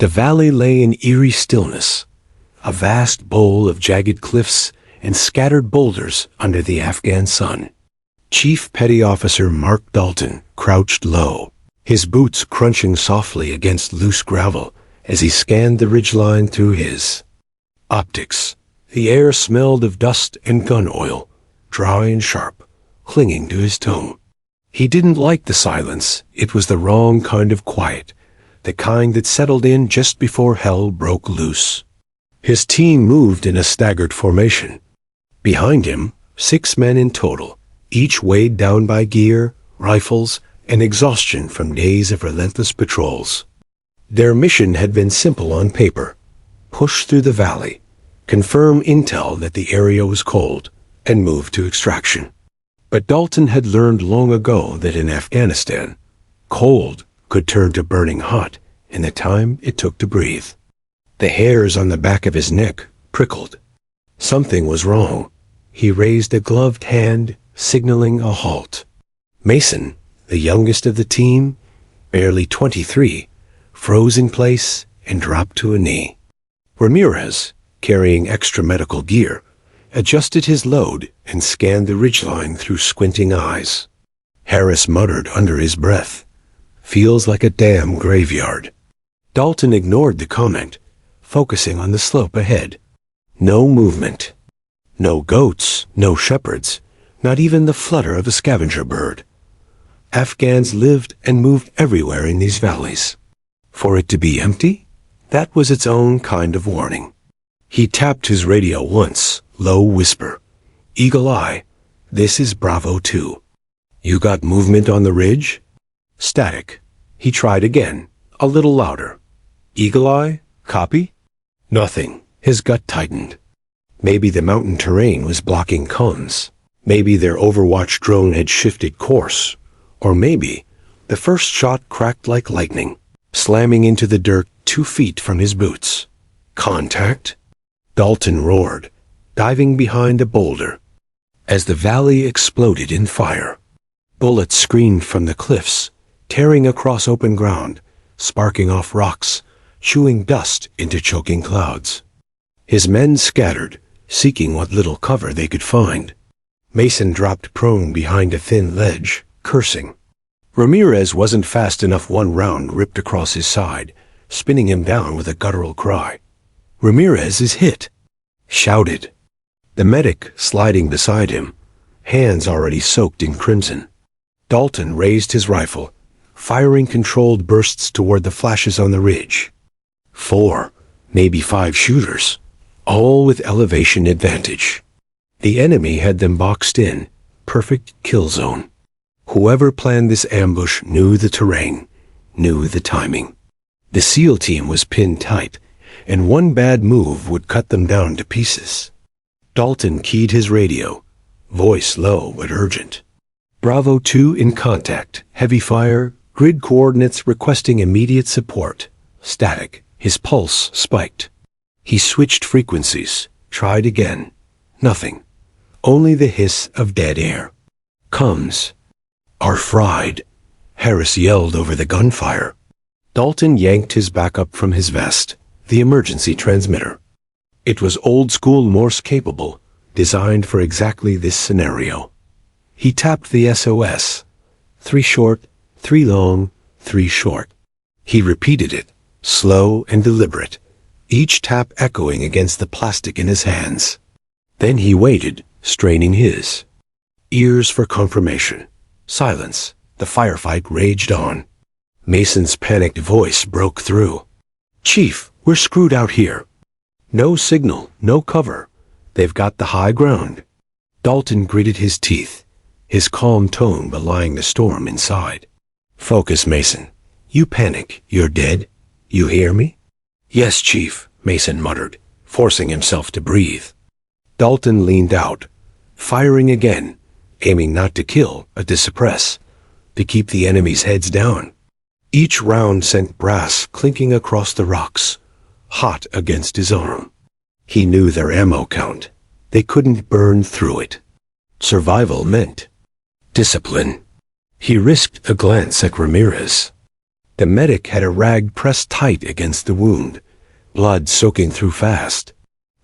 The valley lay in eerie stillness, a vast bowl of jagged cliffs and scattered boulders under the Afghan sun. Chief Petty Officer Mark Dalton crouched low, his boots crunching softly against loose gravel as he scanned the ridgeline through his optics. The air smelled of dust and gun oil, dry and sharp, clinging to his tongue. He didn't like the silence. It was the wrong kind of quiet, the kind that settled in just before hell broke loose. His team moved in a staggered formation. Behind him, 6 men in total, each weighed down by gear, rifles, and exhaustion from days of relentless patrols. Their mission had been simple on paper: push through the valley, confirm intel that the area was cold, and move to extraction. But Dalton had learned long ago that in Afghanistan, cold could turn to burning hot in the time it took to breathe. The hairs on the back of his neck prickled. Something was wrong. He raised a gloved hand, signaling a halt. Mason, the youngest of the team, barely 23, froze in place and dropped to a knee. Ramirez, carrying extra medical gear, adjusted his load and scanned the ridgeline through squinting eyes. Harris muttered under his breath, "Feels like a damn graveyard." Dalton ignored the comment, focusing on the slope ahead. No movement. No goats, no shepherds, not even the flutter of a scavenger bird. Afghans lived and moved everywhere in these valleys. For it to be empty? That was its own kind of warning. He tapped his radio once, low whisper. "Eagle Eye, this is Bravo 2. You got movement on the ridge?" Static. He tried again, a little louder. "Eagle Eye, copy?" Nothing. His gut tightened. Maybe the mountain terrain was blocking comms. Maybe their Overwatch drone had shifted course. Or maybe the first shot cracked like lightning, slamming into the dirt 2 feet from his boots. Contact? Dalton roared, diving behind a boulder. As the valley exploded in fire, bullets screamed from the cliffs, tearing across open ground, sparking off rocks, chewing dust into choking clouds. His men scattered, seeking what little cover they could find. Mason dropped prone behind a thin ledge, cursing. Ramirez wasn't fast enough. One round ripped across his side, spinning him down with a guttural cry. "Ramirez is hit!" Shouted. The medic sliding beside him, hands already soaked in crimson. Dalton raised his rifle, firing controlled bursts toward the flashes on the ridge. 4, maybe 5 shooters, all with elevation advantage. The enemy had them boxed in, perfect kill zone. Whoever planned this ambush knew the terrain, knew the timing. The SEAL team was pinned tight, and one bad move would cut them down to pieces. Dalton keyed his radio, voice low but urgent. "Bravo 2 in contact, heavy fire, grid coordinates requesting immediate support." Static. His pulse spiked. He switched frequencies, tried again. Nothing. Only the hiss of dead air. "Comes. Are fried," Harris yelled over the gunfire. Dalton yanked his backup from his vest, the emergency transmitter. It was old-school Morse capable, designed for exactly this scenario. He tapped the SOS. 3 short, 3 long, 3 short. He repeated it, slow and deliberate, each tap echoing against the plastic in his hands. Then he waited, straining his ears for confirmation. Silence. The firefight raged on. Mason's panicked voice broke through. "Chief, we're screwed out here. No signal, no cover. They've got the high ground." Dalton gritted his teeth, his calm tone belying the storm inside. "Focus, Mason. You panic, you're dead. You hear me?" "Yes, Chief," Mason muttered, forcing himself to breathe. Dalton leaned out, firing again, aiming not to kill, but to suppress, to keep the enemy's heads down. Each round sent brass clinking across the rocks, hot against his arm. He knew their ammo count. They couldn't burn through it. Survival meant discipline. He risked a glance at Ramirez. The medic had a rag pressed tight against the wound, blood soaking through fast.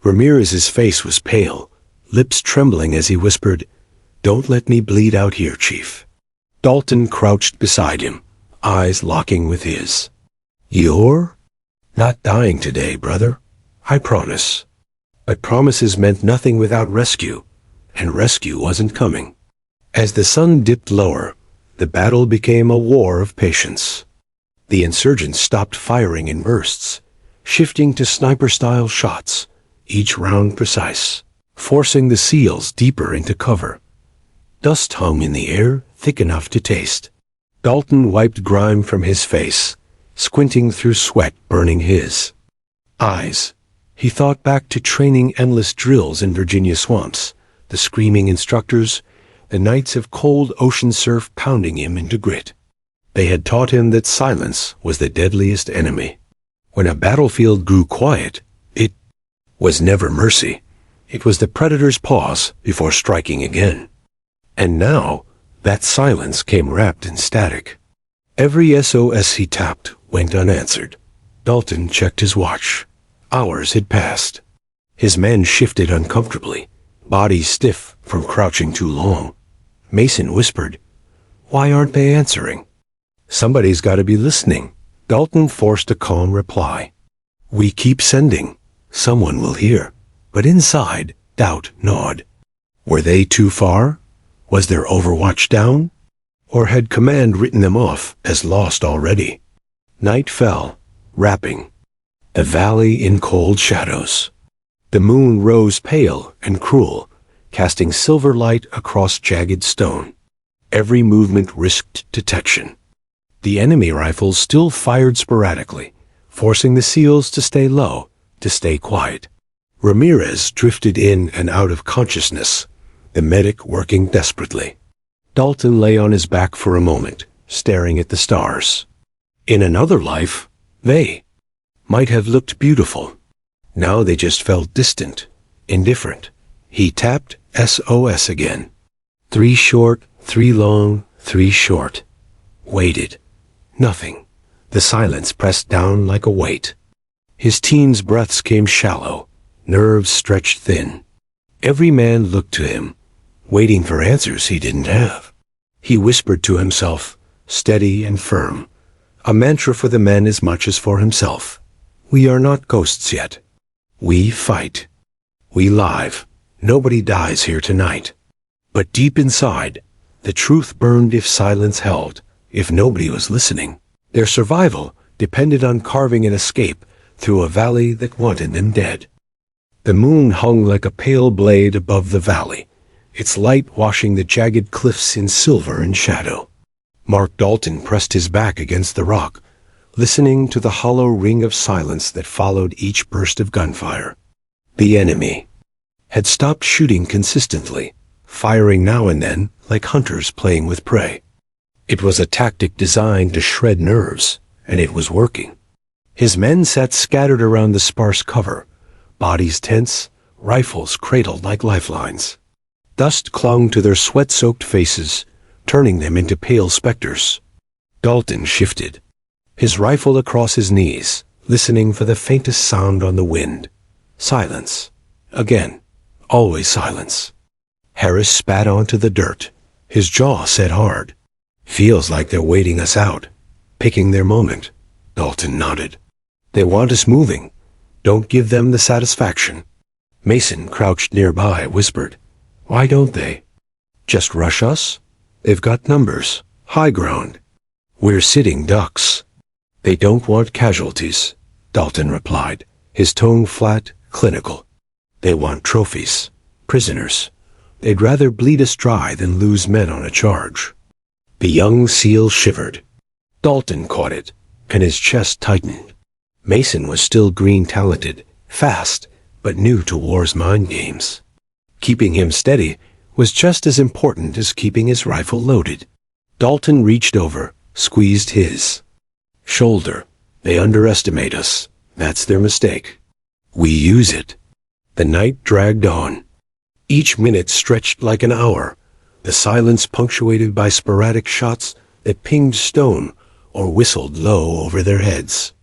Ramirez's face was pale, lips trembling as he whispered, "Don't let me bleed out here, Chief." Dalton crouched beside him, eyes locking with his. "You're not dying today, brother. I promise." But promises meant nothing without rescue, and rescue wasn't coming. As the sun dipped lower, the battle became a war of patience. The insurgents stopped firing in bursts, shifting to sniper-style shots, each round precise, forcing the SEALs deeper into cover. Dust hung in the air, thick enough to taste. Dalton wiped grime from his face, squinting through sweat burning his eyes. He thought back to training endless drills in Virginia swamps, the screaming instructors, the nights of cold ocean surf pounding him into grit. They had taught him that silence was the deadliest enemy. When a battlefield grew quiet, it was never mercy. It was the predator's pause before striking again. And now, that silence came wrapped in static. Every SOS he tapped went unanswered. Dalton checked his watch. Hours had passed. His men shifted uncomfortably, bodies stiff from crouching too long. Mason whispered, "Why aren't they answering?" "Somebody's got to be listening." Dalton forced a calm reply. "We keep sending. Someone will hear." But inside, doubt gnawed. Were they too far? Was their overwatch down? Or had command written them off as lost already? Night fell, wrapping the valley in cold shadows. The moon rose pale and cruel, casting silver light across jagged stone. Every movement risked detection. The enemy rifles still fired sporadically, forcing the SEALs to stay low, to stay quiet. Ramirez drifted in and out of consciousness, the medic working desperately. Dalton lay on his back for a moment, staring at the stars. In another life, they might have looked beautiful. Now they just felt distant, indifferent. He tapped SOS again. 3 short, 3 long, 3 short. Waited. Nothing. The silence pressed down like a weight. His team's breaths came shallow, nerves stretched thin. Every man looked to him, waiting for answers he didn't have. He whispered to himself, steady and firm, a mantra for the men as much as for himself. "We are not ghosts yet. We fight. We live. Nobody dies here tonight." But deep inside, the truth burned if silence held, if nobody was listening. Their survival depended on carving an escape through a valley that wanted them dead. The moon hung like a pale blade above the valley, its light washing the jagged cliffs in silver and shadow. Mark Dalton pressed his back against the rock, listening to the hollow ring of silence that followed each burst of gunfire. The enemy had stopped shooting consistently, firing now and then like hunters playing with prey. It was a tactic designed to shred nerves, and it was working. His men sat scattered around the sparse cover, bodies tense, rifles cradled like lifelines. Dust clung to their sweat-soaked faces, turning them into pale specters. Dalton shifted, his rifle across his knees, listening for the faintest sound on the wind. Silence. Again. Always silence. Harris spat onto the dirt, his jaw set hard. "Feels like they're waiting us out, picking their moment." Dalton nodded. "They want us moving. Don't give them the satisfaction." Mason, crouched nearby, whispered, "Why don't they just rush us? They've got numbers, high ground. We're sitting ducks." "They don't want casualties," Dalton replied, his tone flat, clinical. "They want trophies, prisoners. They'd rather bleed us dry than lose men on a charge." The young SEAL shivered. Dalton caught it, and his chest tightened. Mason was still green-talented, fast, but new to war's mind games. Keeping him steady was just as important as keeping his rifle loaded. Dalton reached over, squeezed his shoulder. "They underestimate us. That's their mistake. We use it." The night dragged on. Each minute stretched like an hour, the silence punctuated by sporadic shots that pinged stone or whistled low over their heads.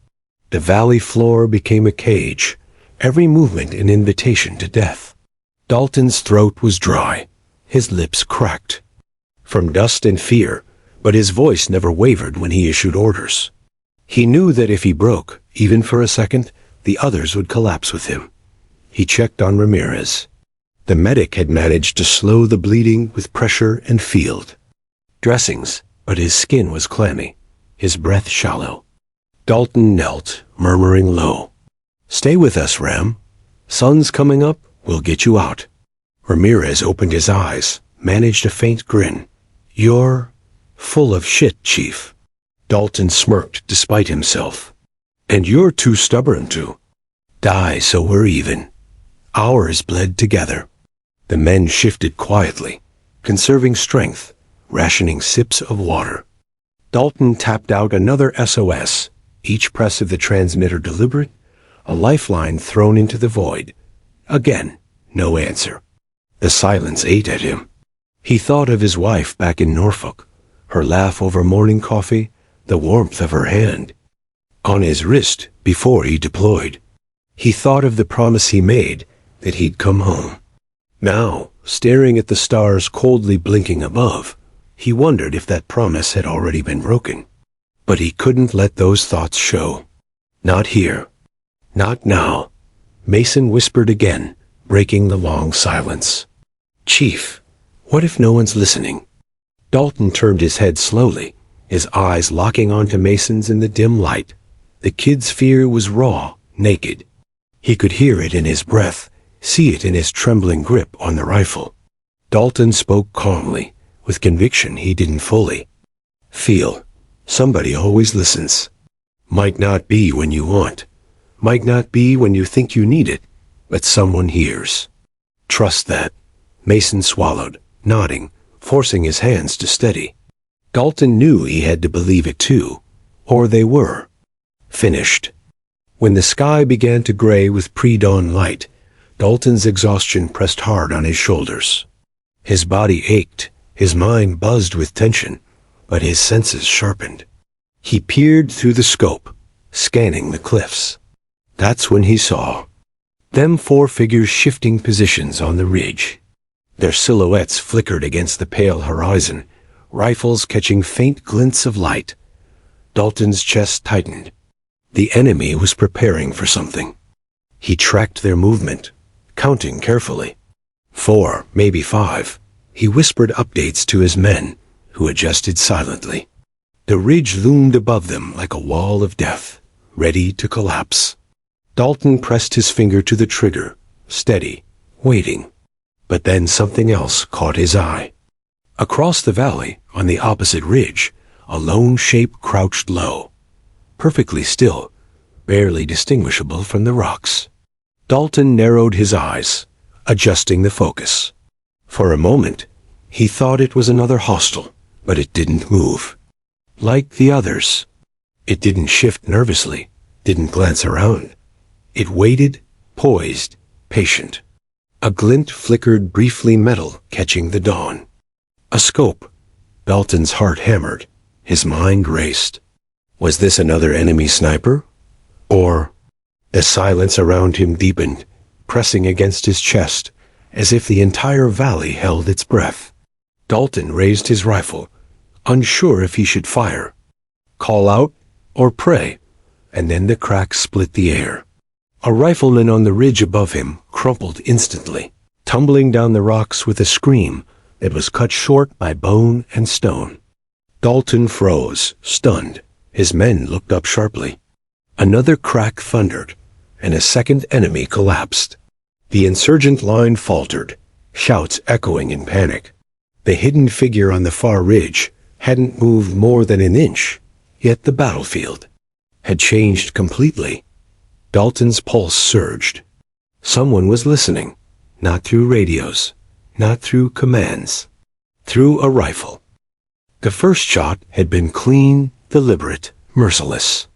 The valley floor became a cage, every movement an invitation to death. Dalton's throat was dry, his lips cracked, from dust and fear, but his voice never wavered when he issued orders. He knew that if he broke, even for a second, the others would collapse with him. He checked on Ramirez. The medic had managed to slow the bleeding with pressure and field dressings, but his skin was clammy, his breath shallow. Dalton knelt, murmuring low, "Stay with us, Ram. Sun's coming up, we'll get you out." Ramirez opened his eyes, managed a faint grin. "You're full of shit, Chief." Dalton smirked despite himself. "And you're too stubborn to die, so we're even." Ours bled together. The men shifted quietly, conserving strength, rationing sips of water. Dalton tapped out another SOS, each press of the transmitter deliberate, a lifeline thrown into the void. Again, no answer. The silence ate at him. He thought of his wife back in Norfolk, her laugh over morning coffee, the warmth of her hand on his wrist before he deployed. He thought of the promise he made that he'd come home. Now, staring at the stars coldly blinking above, he wondered if that promise had already been broken. But he couldn't let those thoughts show. Not here. Not now. Mason whispered again, breaking the long silence. "Chief, what if no one's listening?" Dalton turned his head slowly, his eyes locking onto Mason's in the dim light. The kid's fear was raw, naked. He could hear it in his breath, see it in his trembling grip on the rifle. Dalton spoke calmly, with conviction he didn't fully feel. "Somebody always listens. Might not be when you want. Might not be when you think you need it, but someone hears. Trust that." Mason swallowed, nodding, forcing his hands to steady. Dalton knew he had to believe it too, or they were finished. When the sky began to gray with pre-dawn light, Dalton's exhaustion pressed hard on his shoulders. His body ached, his mind buzzed with tension, but his senses sharpened. He peered through the scope, scanning the cliffs. That's when he saw them 4 figures shifting positions on the ridge. Their silhouettes flickered against the pale horizon, rifles catching faint glints of light. Dalton's chest tightened. The enemy was preparing for something. He tracked their movement, counting carefully. 4, maybe 5. He whispered updates to his men, who adjusted silently. The ridge loomed above them like a wall of death, ready to collapse. Dalton pressed his finger to the trigger, steady, waiting. But then something else caught his eye. Across the valley, on the opposite ridge, a lone shape crouched low, perfectly still, barely distinguishable from the rocks. Dalton narrowed his eyes, adjusting the focus. For a moment, he thought it was another hostile, but it didn't move. Like the others, it didn't shift nervously, didn't glance around. It waited, poised, patient. A glint flickered briefly, metal catching the dawn. A scope. Dalton's heart hammered, his mind raced. Was this another enemy sniper? Or... The silence around him deepened, pressing against his chest, as if the entire valley held its breath. Dalton raised his rifle, unsure if he should fire, call out, or pray, and then the crack split the air. A rifleman on the ridge above him crumpled instantly, tumbling down the rocks with a scream that was cut short by bone and stone. Dalton froze, stunned. His men looked up sharply. Another crack thundered, and a second enemy collapsed. The insurgent line faltered, shouts echoing in panic. The hidden figure on the far ridge hadn't moved more than an inch, yet the battlefield had changed completely. Dalton's pulse surged. Someone was listening, not through radios, not through commands, through a rifle. The first shot had been clean, deliberate, merciless.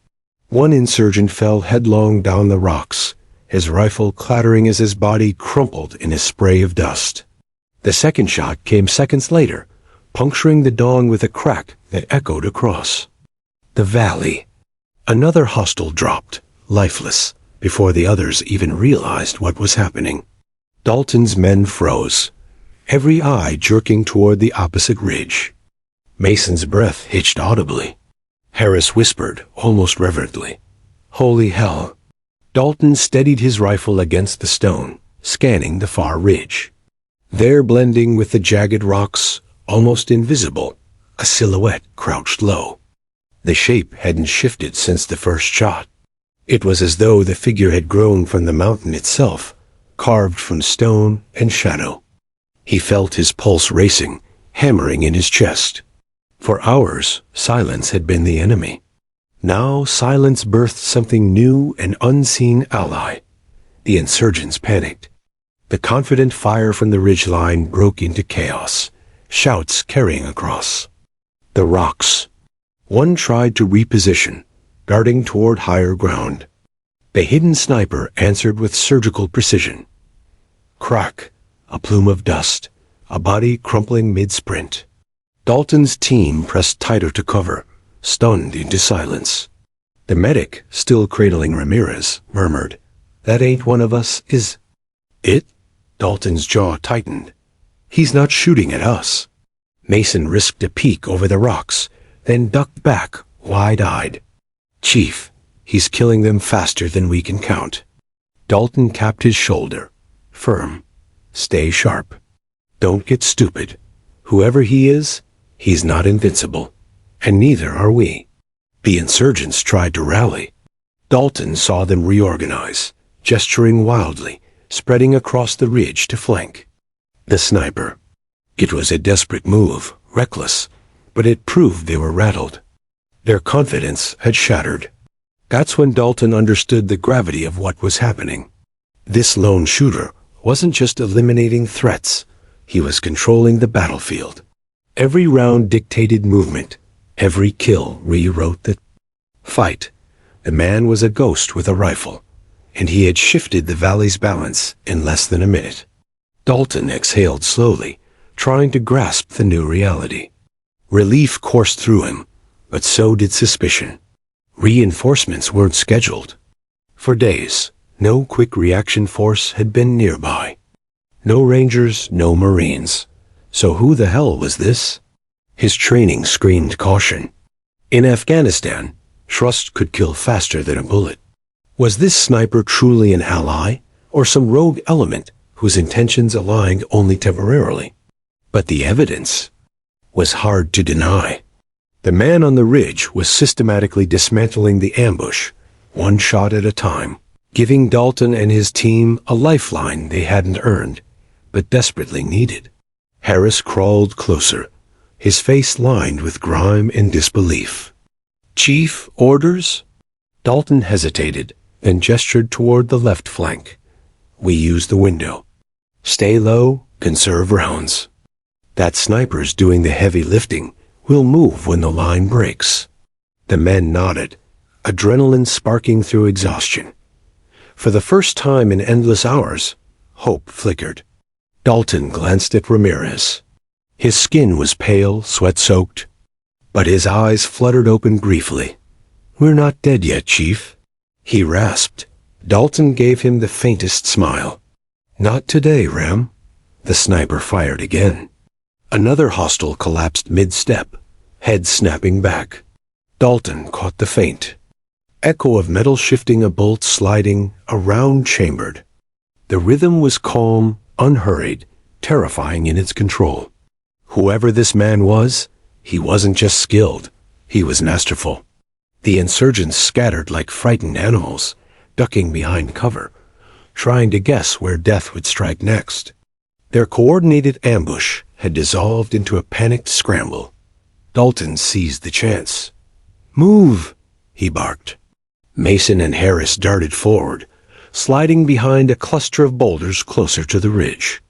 One insurgent fell headlong down the rocks, his rifle clattering as his body crumpled in a spray of dust. The second shot came seconds later, puncturing the dawn with a crack that echoed across. The valley. Another hostile dropped, lifeless, before the others even realized what was happening. Dalton's men froze, every eye jerking toward the opposite ridge. Mason's breath hitched audibly. Harris whispered, almost reverently, "Holy hell." Dalton steadied his rifle against the stone, scanning the far ridge. There, blending with the jagged rocks, almost invisible, a silhouette crouched low. The shape hadn't shifted since the first shot. It was as though the figure had grown from the mountain itself, carved from stone and shadow. He felt his pulse racing, hammering in his chest. For hours, silence had been the enemy. Now silence birthed something new, an unseen ally. The insurgents panicked. The confident fire from the ridgeline broke into chaos, shouts carrying across. The rocks. One tried to reposition, darting toward higher ground. The hidden sniper answered with surgical precision. Crack, a plume of dust, a body crumpling mid-sprint. Dalton's team pressed tighter to cover, stunned into silence. The medic, still cradling Ramirez, murmured, "That ain't one of us, is it?" Dalton's jaw tightened. "He's not shooting at us." Mason risked a peek over the rocks, then ducked back, wide-eyed. "Chief, he's killing them faster than we can count." Dalton capped his shoulder. Firm. "Stay sharp. Don't get stupid. Whoever he is, he's not invincible. And neither are we." The insurgents tried to rally. Dalton saw them reorganize, gesturing wildly, spreading across the ridge to flank. The sniper. It was a desperate move, reckless, but it proved they were rattled. Their confidence had shattered. That's when Dalton understood the gravity of what was happening. This lone shooter wasn't just eliminating threats, he was controlling the battlefield. Every round dictated movement, every kill rewrote the fight. The man was a ghost with a rifle, and he had shifted the valley's balance in less than a minute. Dalton exhaled slowly, trying to grasp the new reality. Relief coursed through him, but so did suspicion. Reinforcements weren't scheduled. For days, no quick reaction force had been nearby. No Rangers, no Marines. So who the hell was this? His training screamed caution. In Afghanistan, trust could kill faster than a bullet. Was this sniper truly an ally, or some rogue element whose intentions aligned only temporarily? But the evidence was hard to deny. The man on the ridge was systematically dismantling the ambush, one shot at a time, giving Dalton and his team a lifeline they hadn't earned, but desperately needed. Harris crawled closer, his face lined with grime and disbelief. "Chief, orders?" Dalton hesitated, then gestured toward the left flank. "We use the window. Stay low, conserve rounds. That sniper's doing the heavy lifting. We'll move when the line breaks." The men nodded, adrenaline sparking through exhaustion. For the first time in endless hours, hope flickered. Dalton glanced at Ramirez. His skin was pale, sweat-soaked, but his eyes fluttered open briefly. "We're not dead yet, Chief," he rasped. Dalton gave him the faintest smile. "Not today, Ram." The sniper fired again. Another hostile collapsed mid-step, head snapping back. Dalton caught the feint. Echo of metal shifting, a bolt sliding, a round chambered. The rhythm was calm, unhurried, terrifying in its control. Whoever this man was, he wasn't just skilled, he was masterful. The insurgents scattered like frightened animals, ducking behind cover, trying to guess where death would strike next. Their coordinated ambush had dissolved into a panicked scramble. Dalton seized the chance. "Move!" he barked. Mason and Harris darted forward, sliding behind a cluster of boulders closer to the ridge.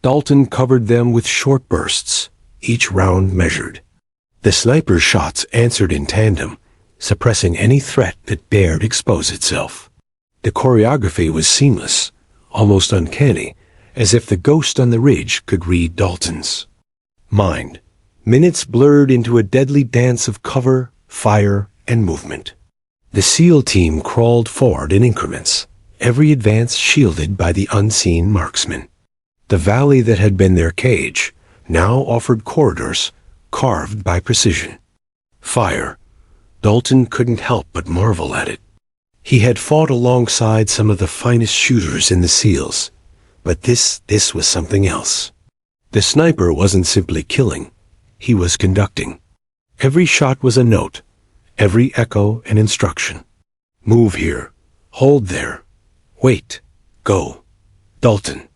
Dalton covered them with short bursts, each round measured. The sniper's shots answered in tandem, suppressing any threat that dared expose itself. The choreography was seamless, almost uncanny, as if the ghost on the ridge could read Dalton's mind. Minutes blurred into a deadly dance of cover, fire, and movement. The SEAL team crawled forward in increments, every advance shielded by the unseen marksman. The valley that had been their cage now offered corridors carved by precision. Fire. Dalton couldn't help but marvel at it. He had fought alongside some of the finest shooters in the SEALs, but this was something else. The sniper wasn't simply killing, he was conducting. Every shot was a note, every echo an instruction. Move here, hold there, wait, go. Dalton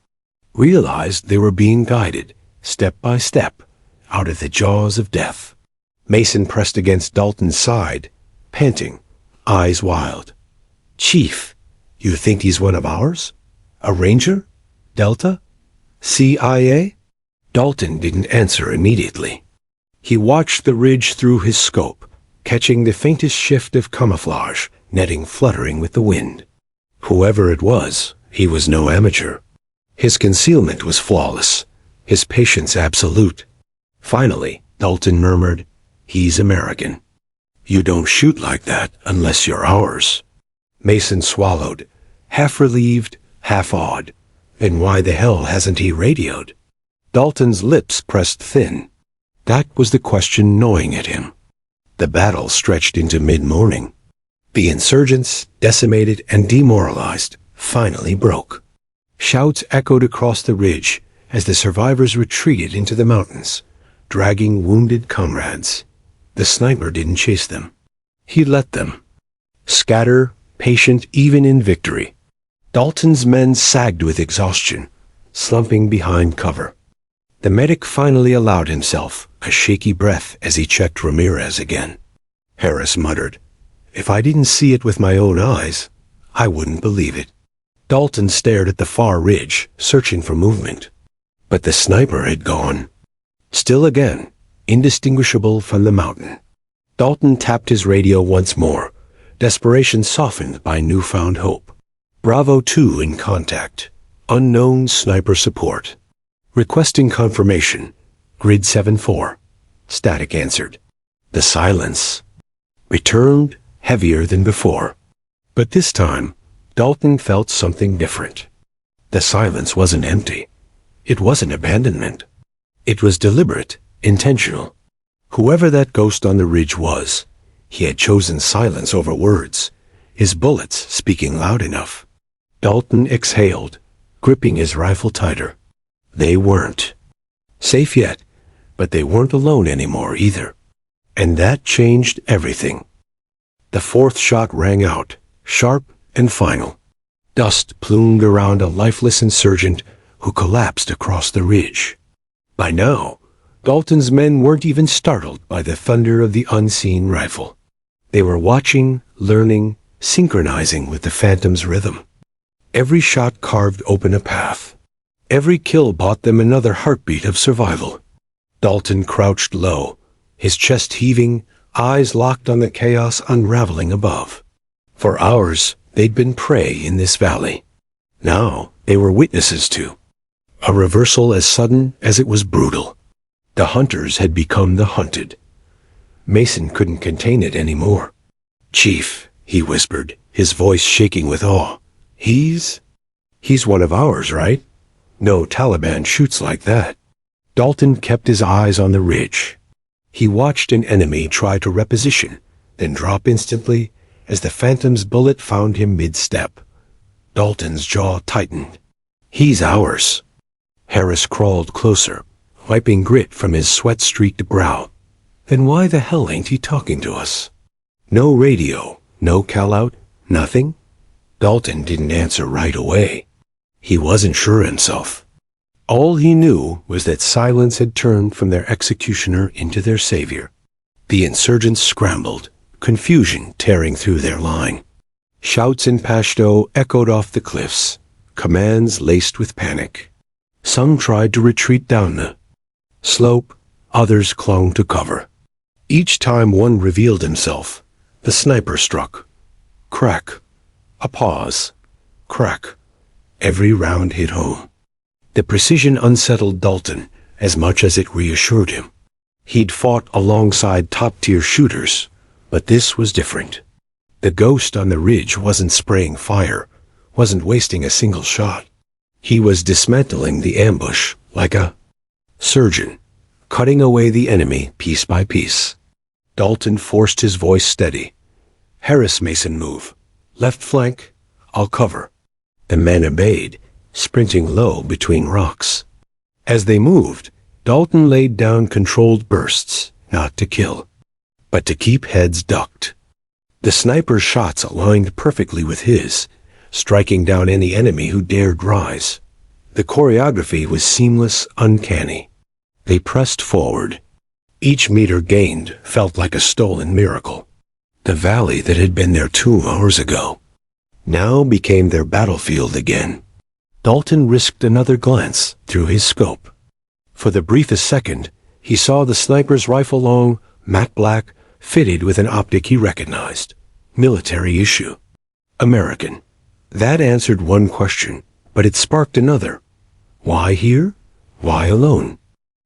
realized they were being guided, step by step, out of the jaws of death. Mason pressed against Dalton's side, panting, eyes wild. "Chief, you think he's one of ours? A Ranger? Delta? CIA?" Dalton didn't answer immediately. He watched the ridge through his scope, catching the faintest shift of camouflage, netting fluttering with the wind. Whoever it was, he was no amateur. His concealment was flawless, his patience absolute. Finally, Dalton murmured, "He's American. You don't shoot like that unless you're ours." Mason swallowed, half relieved, half awed. "And why the hell hasn't he radioed?" Dalton's lips pressed thin. That was the question gnawing at him. The battle stretched into mid-morning. The insurgents, decimated and demoralized, finally broke. Shouts echoed across the ridge as the survivors retreated into the mountains, dragging wounded comrades. The sniper didn't chase them. He let them scatter, patient even in victory. Dalton's men sagged with exhaustion, slumping behind cover. The medic finally allowed himself a shaky breath as he checked Ramirez again. Harris muttered, "If I didn't see it with my own eyes, I wouldn't believe it." Dalton stared at the far ridge, searching for movement. But the sniper had gone. Still again, indistinguishable from the mountain. Dalton tapped his radio once more, desperation softened by newfound hope. Bravo 2 in contact. Unknown sniper support. Requesting confirmation. Grid 7-4. Static answered. The silence returned, heavier than before. But this time, Dalton felt something different. The silence wasn't empty. It wasn't abandonment. It was deliberate, intentional. Whoever that ghost on the ridge was, he had chosen silence over words, his bullets speaking loud enough. Dalton exhaled, gripping his rifle tighter. They weren't safe yet, but they weren't alone anymore either. And that changed everything. The fourth shot rang out, sharp and final. Dust plumed around a lifeless insurgent who collapsed across the ridge. By now, Dalton's men weren't even startled by the thunder of the unseen rifle. They were watching, learning, synchronizing with the phantom's rhythm. Every shot carved open a path. Every kill bought them another heartbeat of survival. Dalton crouched low, his chest heaving, eyes locked on the chaos unraveling above. For hours, they'd been prey in this valley. Now, they were witnesses to a reversal as sudden as it was brutal. The hunters had become the hunted. Mason couldn't contain it anymore. "Chief," he whispered, his voice shaking with awe. He's one of ours, right? No Taliban shoots like that." Dalton kept his eyes on the ridge. He watched an enemy try to reposition, then drop instantly as the phantom's bullet found him mid-step. Dalton's jaw tightened. "He's ours." Harris crawled closer, wiping grit from his sweat-streaked brow. "Then why the hell ain't he talking to us?" No radio, no call-out, nothing? Dalton didn't answer right away. He wasn't sure himself. All he knew was that silence had turned from their executioner into their savior. The insurgents scrambled, confusion tearing through their line. Shouts in Pashto echoed off the cliffs, commands laced with panic. Some tried to retreat down the slope, others clung to cover. Each time one revealed himself, the sniper struck. Crack. A pause. Crack. Every round hit home. The precision unsettled Dalton as much as it reassured him. He'd fought alongside top-tier shooters, But this was different. The ghost on the ridge wasn't spraying fire, wasn't wasting a single shot. He was dismantling the ambush like a surgeon, cutting away the enemy piece by piece. Dalton forced his voice steady. "Harris Mason, move. Left flank, I'll cover." The men obeyed, sprinting low between rocks. As they moved, Dalton laid down controlled bursts, not to kill, but to keep heads ducked. The sniper's shots aligned perfectly with his, striking down any enemy who dared rise. The choreography was seamless, uncanny. They pressed forward. Each meter gained felt like a stolen miracle. The valley that had been there 2 hours ago now became their battlefield again. Dalton risked another glance through his scope. For the briefest second, he saw the sniper's rifle long, matte black, fitted with an optic he recognized. Military issue. American. That answered one question, but it sparked another. Why here? Why alone?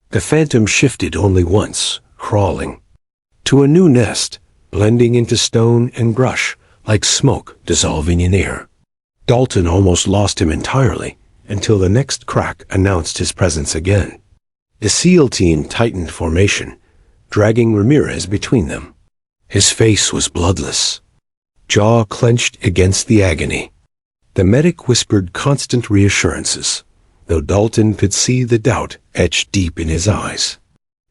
The phantom shifted only once, crawling to a new nest, blending into stone and brush like smoke dissolving in air. Dalton almost lost him entirely until the next crack announced his presence again. The SEAL team tightened formation, dragging Ramirez between them. His face was bloodless, jaw clenched against the agony. The medic whispered constant reassurances, though Dalton could see the doubt etched deep in his eyes.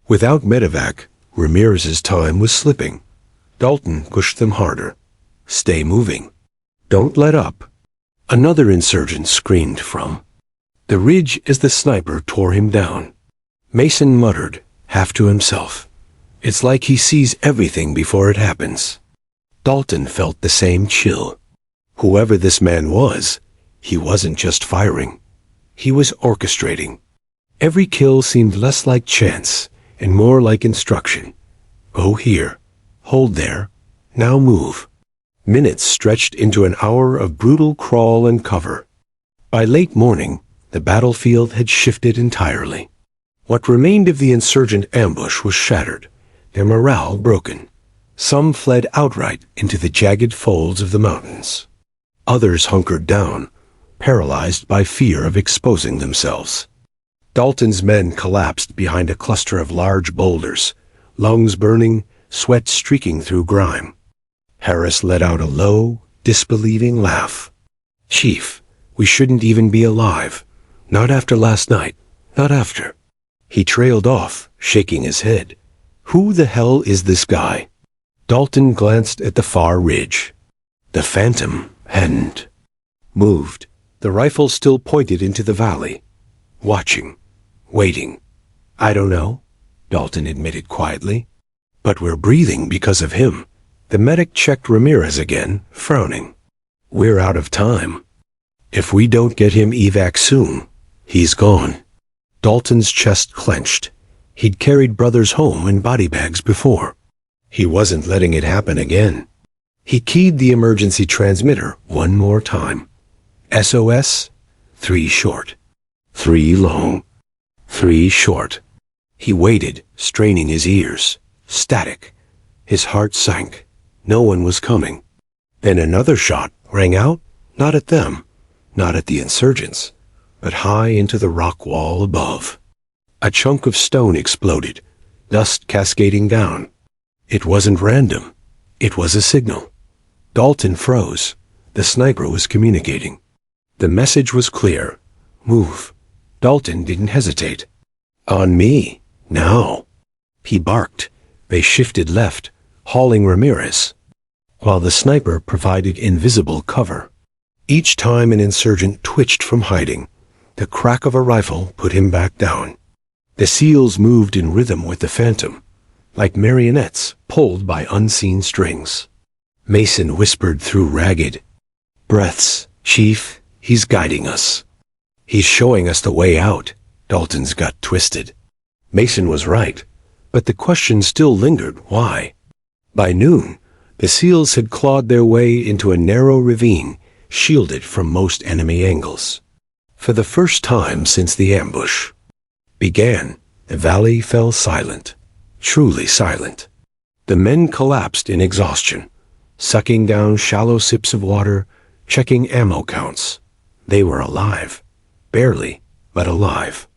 Without medevac, Ramirez's time was slipping. Dalton pushed them harder. "Stay moving. Don't let up." Another insurgent screamed from the ridge as the sniper tore him down. Mason muttered, half to himself, "It's like he sees everything before it happens." Dalton felt the same chill. Whoever this man was, he wasn't just firing. He was orchestrating. Every kill seemed less like chance and more like instruction. Go here. Hold there. Now move. Minutes stretched into an hour of brutal crawl and cover. By late morning, the battlefield had shifted entirely. What remained of the insurgent ambush was shattered, their morale broken. Some fled outright into the jagged folds of the mountains. Others hunkered down, paralyzed by fear of exposing themselves. Dalton's men collapsed behind a cluster of large boulders, lungs burning, sweat streaking through grime. Harris let out a low, disbelieving laugh. "Chief, we shouldn't even be alive. Not after last night. Not after." He trailed off, shaking his head. Who the hell is this guy? Dalton glanced at the far ridge. The phantom hadn't moved. The rifle still pointed into the valley. Watching. Waiting. "I don't know," Dalton admitted quietly. "But we're breathing because of him." The medic checked Ramirez again, frowning. "We're out of time. If we don't get him evac soon, he's gone." Dalton's chest clenched. He'd carried brothers home in body bags before. He wasn't letting it happen again. He keyed the emergency transmitter one more time. SOS, 3 short. 3 long. 3 short. He waited, straining his ears. Static. His heart sank. No one was coming. Then another shot rang out, not at them, not at the insurgents, but high into the rock wall above. A chunk of stone exploded, dust cascading down. It wasn't random. It was a signal. Dalton froze. The sniper was communicating. The message was clear. Move. Dalton didn't hesitate. "On me. Now." He barked. They shifted left, hauling Ramirez, while the sniper provided invisible cover. Each time an insurgent twitched from hiding, the crack of a rifle put him back down. The SEALs moved in rhythm with the phantom, like marionettes pulled by unseen strings. Mason whispered through ragged breaths, "Chief, he's guiding us. He's showing us the way out." Dalton's gut twisted. Mason was right, but the question still lingered. Why? By noon, the SEALs had clawed their way into a narrow ravine, shielded from most enemy angles. For the first time since the ambush began, the valley fell silent, truly silent. The men collapsed in exhaustion, sucking down shallow sips of water, checking ammo counts. They were alive. Barely, but alive.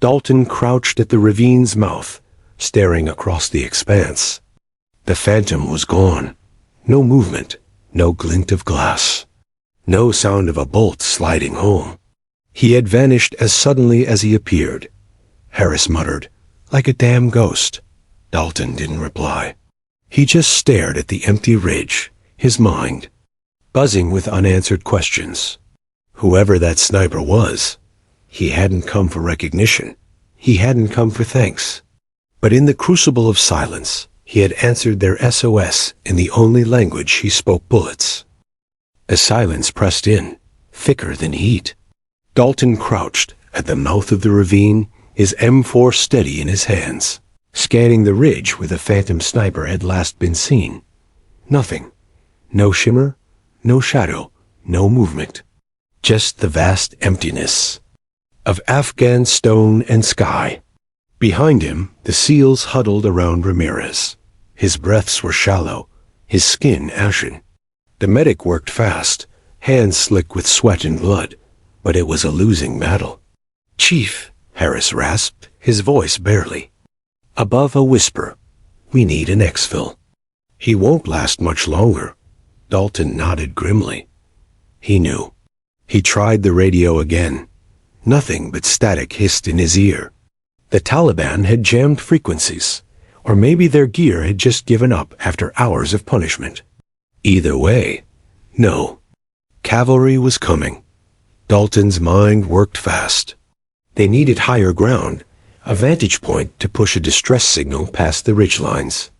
Dalton crouched at the ravine's mouth, staring across the expanse. The phantom was gone. No movement, no glint of glass. No sound of a bolt sliding home. He had vanished as suddenly as he appeared. Harris muttered, "Like a damn ghost." Dalton didn't reply. He just stared at the empty ridge, his mind buzzing with unanswered questions. Whoever that sniper was, he hadn't come for recognition. He hadn't come for thanks. But in the crucible of silence, he had answered their SOS in the only language he spoke bullets. As silence pressed in, thicker than heat, Dalton crouched at the mouth of the ravine, his M4 steady in his hands, scanning the ridge where the phantom sniper had last been seen. Nothing. No shimmer, no shadow, no movement. Just the vast emptiness of Afghan stone and sky. Behind him, the SEALs huddled around Ramirez. His breaths were shallow, his skin ashen. The medic worked fast, hands slick with sweat and blood, but it was a losing battle. "Chief," Harris rasped, his voice barely above a whisper, "we need an exfil." "He won't last much longer." Dalton nodded grimly. He knew. He tried the radio again. Nothing but static hissed in his ear. The Taliban had jammed frequencies, or maybe their gear had just given up after hours of punishment. Either way, no. Cavalry was coming. Dalton's mind worked fast. They needed higher ground, a vantage point to push a distress signal past the ridgelines.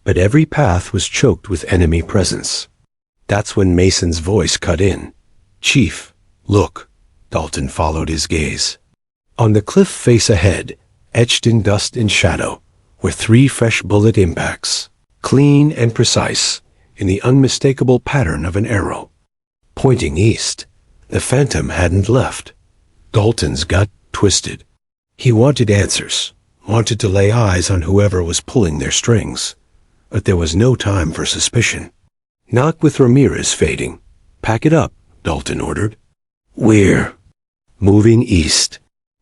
But every path was choked with enemy presence. That's when Mason's voice cut in. "Chief, look." Dalton followed his gaze. On the cliff face ahead, etched in dust and shadow, were 3 fresh bullet impacts, clean and precise, in the unmistakable pattern of an arrow. Pointing east, the phantom hadn't left. Dalton's gut twisted. He wanted answers, wanted to lay eyes on whoever was pulling their strings. But there was no time for suspicion. Not with Ramirez fading. "Pack it up," Dalton ordered. "We're moving east.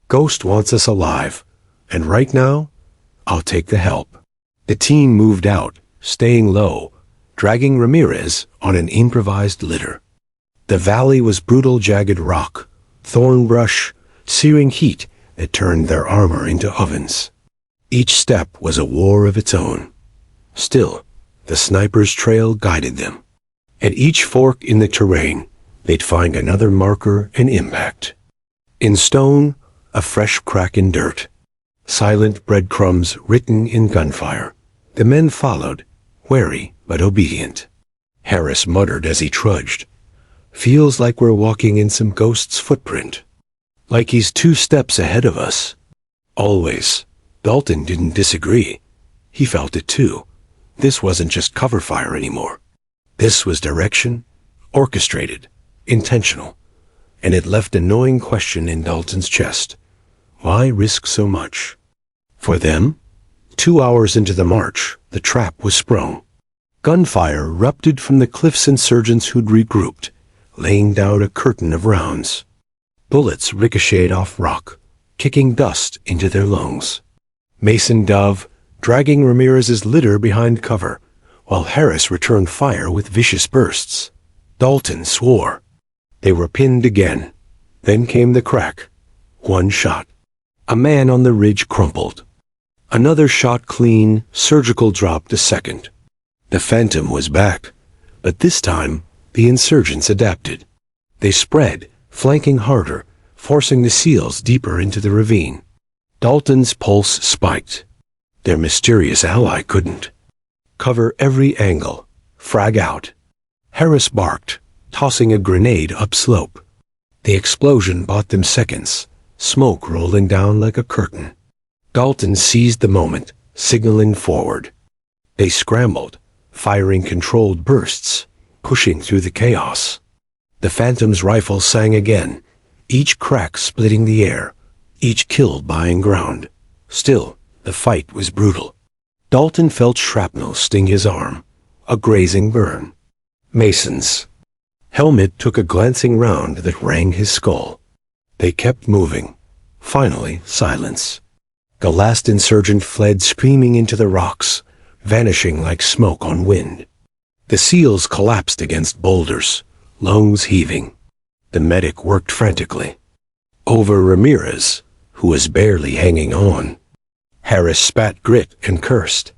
Ghost wants us alive, and right now, I'll take the help." The team moved out, staying low, dragging Ramirez on an improvised litter. The valley was brutal, jagged rock, thorn brush, searing heat that turned their armor into ovens. Each step was a war of its own. Still, the sniper's trail guided them. At each fork in the terrain, they'd find another marker and impact. In stone, a fresh crack in dirt. Silent breadcrumbs written in gunfire. The men followed, wary but obedient. Harris muttered as he trudged. "Feels like we're walking in some ghost's footprint. Like he's 2 steps ahead of us." Always. Dalton didn't disagree. He felt it too. This wasn't just cover fire anymore. This was direction, orchestrated, intentional. And it left a gnawing question in Dalton's chest. Why risk so much? For them? 2 hours into the march, the trap was sprung. Gunfire erupted from the cliff's insurgents who'd regrouped, laying down a curtain of rounds. Bullets ricocheted off rock, kicking dust into their lungs. Mason dove, dragging Ramirez's litter behind cover, while Harris returned fire with vicious bursts. Dalton swore. They were pinned again. Then came the crack. 1 shot. A man on the ridge crumpled. Another shot clean, surgical dropped a second. The phantom was back, but this time the insurgents adapted. They spread, flanking harder, forcing the SEALs deeper into the ravine. Dalton's pulse spiked. Their mysterious ally couldn't. "Cover every angle. Frag out." Harris barked, tossing a grenade upslope. The explosion bought them seconds, smoke rolling down like a curtain. Dalton seized the moment, signaling forward. They scrambled, firing controlled bursts, pushing through the chaos. The phantom's rifle sang again, each crack splitting the air, each kill buying ground. Still, the fight was brutal. Dalton felt shrapnel sting his arm, a grazing burn. Mason's helmet took a glancing round that rang his skull. They kept moving. Finally, silence. The last insurgent fled screaming into the rocks, vanishing like smoke on wind. The SEALs collapsed against boulders, lungs heaving. The medic worked frantically. Over Ramirez, who was barely hanging on. Harris spat grit and cursed.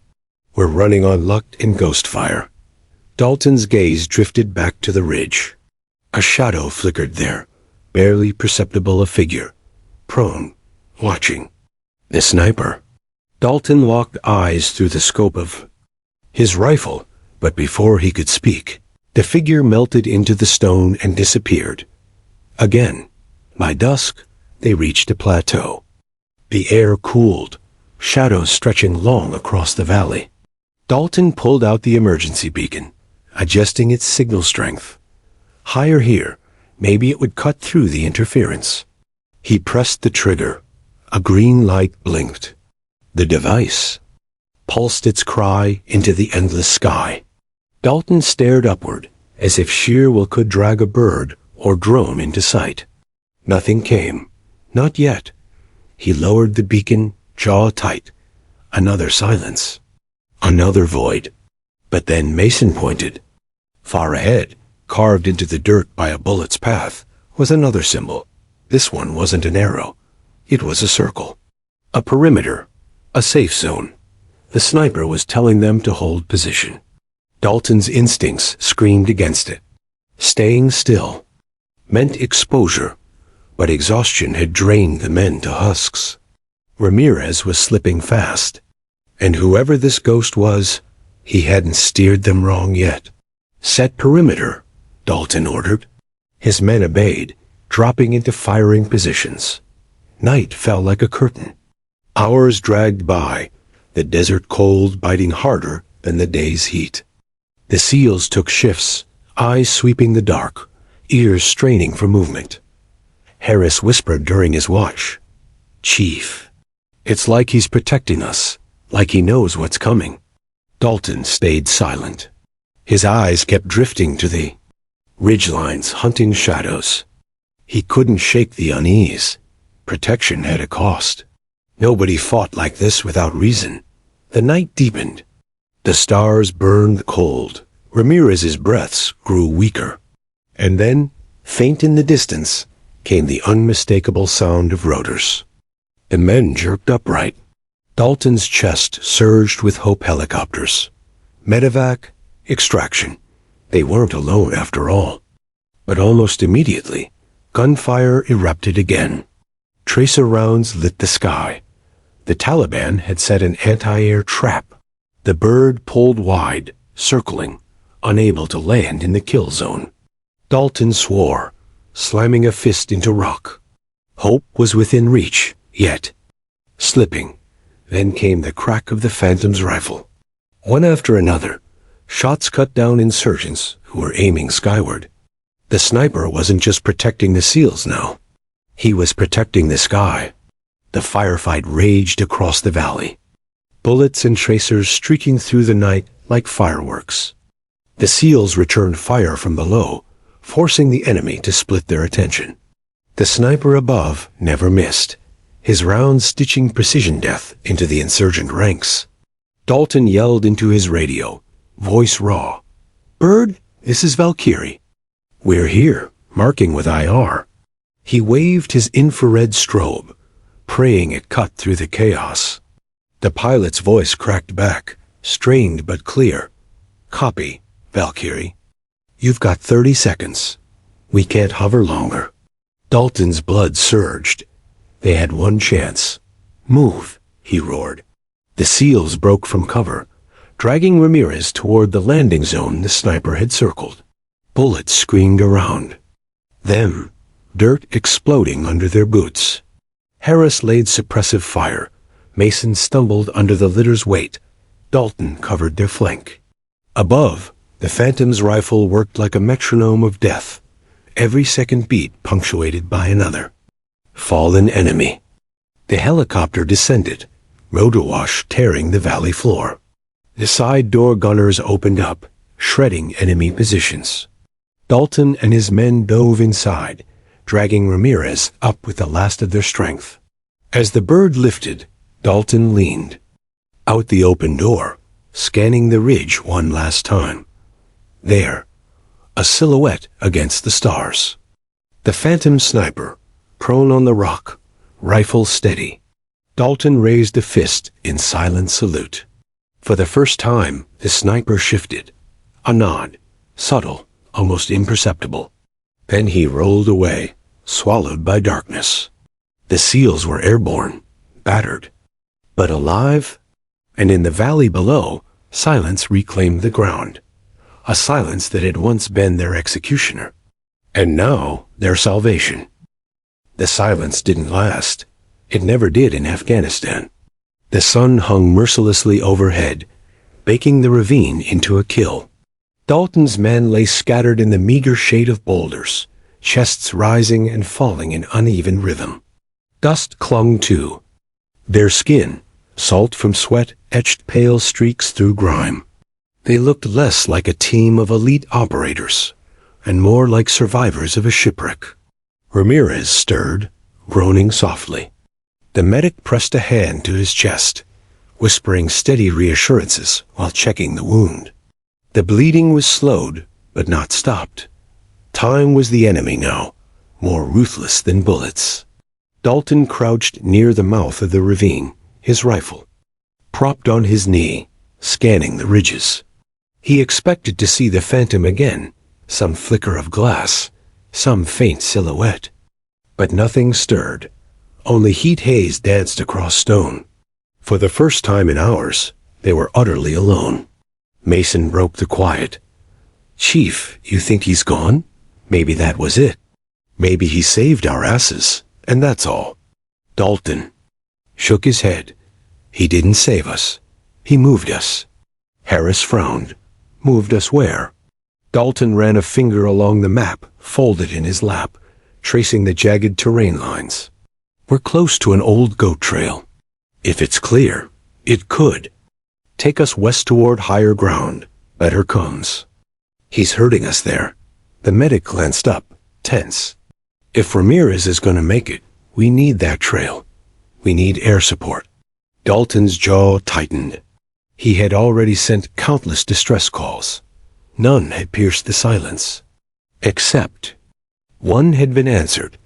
"We're running on luck and ghost fire." Dalton's gaze drifted back to the ridge. A shadow flickered there, barely perceptible a figure, prone, watching. The sniper. Dalton locked eyes through the scope of his rifle, but before he could speak, the figure melted into the stone and disappeared. Again, by dusk, they reached a plateau. The air cooled, shadows stretching long across the valley. Dalton pulled out the emergency beacon, adjusting its signal strength. Higher here, maybe it would cut through the interference. He pressed the trigger. A green light blinked. The device pulsed its cry into the endless sky. Dalton stared upward, as if sheer will could drag a bird or drone into sight. Nothing came. Not yet. He lowered the beacon, jaw tight. Another silence. Another void. But then Mason pointed. Far ahead, carved into the dirt by a bullet's path, was another symbol. This one wasn't an arrow. It was a circle. A perimeter. A safe zone. The sniper was telling them to hold position. Dalton's instincts screamed against it. Staying still meant exposure, but exhaustion had drained the men to husks. Ramirez was slipping fast, and whoever this ghost was, he hadn't steered them wrong yet. "Set perimeter," Dalton ordered. His men obeyed, dropping into firing positions. Night fell like a curtain. Hours dragged by, the desert cold biting harder than the day's heat. The SEALs took shifts, eyes sweeping the dark, ears straining for movement. Harris whispered during his watch, "Chief, it's like he's protecting us, like he knows what's coming." Dalton stayed silent. His eyes kept drifting to the ridgelines, hunting shadows. He couldn't shake the unease. Protection had a cost. Nobody fought like this without reason. The night deepened. The stars burned cold. Ramirez's breaths grew weaker. And then, faint in the distance, came the unmistakable sound of rotors. The men jerked upright. Dalton's chest surged with hope helicopters. Medevac, extraction. They weren't alone after all. But almost immediately, gunfire erupted again. Tracer rounds lit the sky. The Taliban had set an anti-air trap. The bird pulled wide, circling, unable to land in the kill zone. Dalton swore, slamming a fist into rock. Hope was within reach, yet slipping. Then came the crack of the Phantom's rifle. One after another, shots cut down insurgents who were aiming skyward. The sniper wasn't just protecting the SEALs now. He was protecting the sky. The firefight raged across the valley. Bullets and tracers streaking through the night like fireworks. The SEALs returned fire from below, forcing the enemy to split their attention. The sniper above never missed, his rounds stitching precision death into the insurgent ranks. Dalton yelled into his radio, voice raw. "Bird, this is Valkyrie. We're here, marking with IR." He waved his infrared strobe, praying it cut through the chaos. The pilot's voice cracked back, strained but clear. "Copy, Valkyrie. You've got 30 seconds. We can't hover longer." Dalton's blood surged. They had one chance. "Move," he roared. The SEALs broke from cover, dragging Ramirez toward the landing zone the sniper had circled. Bullets screamed around them, dirt exploding under their boots. Harris laid suppressive fire. Mason stumbled under the litter's weight. Dalton covered their flank. Above, the Phantom's rifle worked like a metronome of death, every second beat punctuated by another. Fallen enemy. The helicopter descended, rotor wash tearing the valley floor. The side door gunners opened up, shredding enemy positions. Dalton and his men dove inside, dragging Ramirez up with the last of their strength. As the bird lifted, Dalton leaned out the open door, scanning the ridge one last time. There, a silhouette against the stars. The phantom sniper, prone on the rock, rifle steady. Dalton raised a fist in silent salute. For the first time, the sniper shifted. A nod, subtle, almost imperceptible. Then he rolled away, swallowed by darkness. The SEALs were airborne, battered, but alive, and in the valley below, silence reclaimed the ground. A silence that had once been their executioner, and now their salvation. The silence didn't last. It never did in Afghanistan. The sun hung mercilessly overhead, baking the ravine into a kill. Dalton's men lay scattered in the meager shade of boulders, chests rising and falling in uneven rhythm. Dust clung to their skin, salt from sweat etched pale streaks through grime. They looked less like a team of elite operators, and more like survivors of a shipwreck. Ramirez stirred, groaning softly. The medic pressed a hand to his chest, whispering steady reassurances while checking the wound. The bleeding was slowed, but not stopped. Time was the enemy now, more ruthless than bullets. Dalton crouched near the mouth of the ravine, his rifle propped on his knee, scanning the ridges. He expected to see the phantom again, some flicker of glass, some faint silhouette. But nothing stirred. Only heat haze danced across stone. For the first time in hours, they were utterly alone. Mason broke the quiet. "Chief, you think he's gone? Maybe that was it. Maybe he saved our asses, and that's all." Dalton shook his head. "He didn't save us. He moved us." Harris frowned. "Moved us where?" Dalton ran a finger along the map, folded in his lap, tracing the jagged terrain lines. "We're close to an old goat trail. If it's clear, it could take us west toward higher ground. Better comes. He's hurting us there." The medic glanced up, tense. "If Ramirez is going to make it, we need that trail. We need air support." Dalton's jaw tightened. He had already sent countless distress calls. None had pierced the silence. Except one had been answered,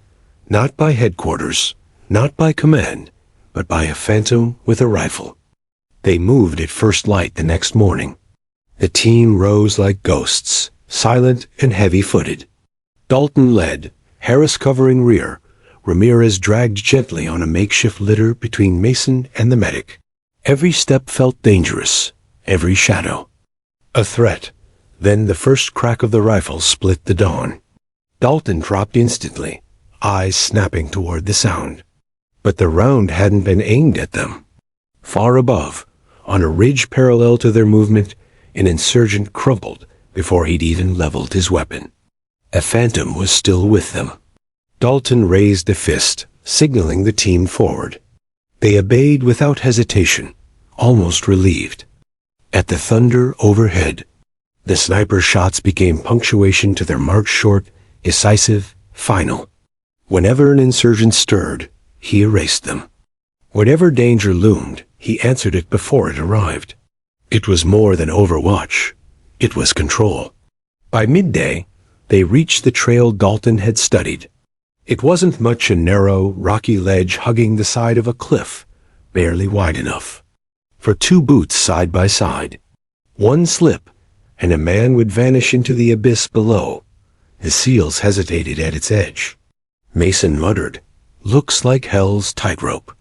not by headquarters, not by command, but by a phantom with a rifle. They moved at first light the next morning. The team rose like ghosts, silent and heavy-footed. Dalton led, Harris covering rear. Ramirez dragged gently on a makeshift litter between Mason and the medic. Every step felt dangerous, every shadow a threat. Then the first crack of the rifle split the dawn. Dalton dropped instantly, eyes snapping toward the sound. But the round hadn't been aimed at them. Far above, on a ridge parallel to their movement, an insurgent crumpled before he'd even leveled his weapon. A phantom was still with them. Dalton raised a fist, signaling the team forward. They obeyed without hesitation, almost relieved. At the thunder overhead, the sniper shots became punctuation to their march, short, decisive, final. Whenever an insurgent stirred, he erased them. Whatever danger loomed, he answered it before it arrived. It was more than overwatch. It was control. By midday, they reached the trail Dalton had studied. It wasn't much, a narrow, rocky ledge hugging the side of a cliff, barely wide enough for two boots side by side. One slip, and a man would vanish into the abyss below. The SEALs hesitated at its edge. Mason muttered, "Looks like hell's tightrope."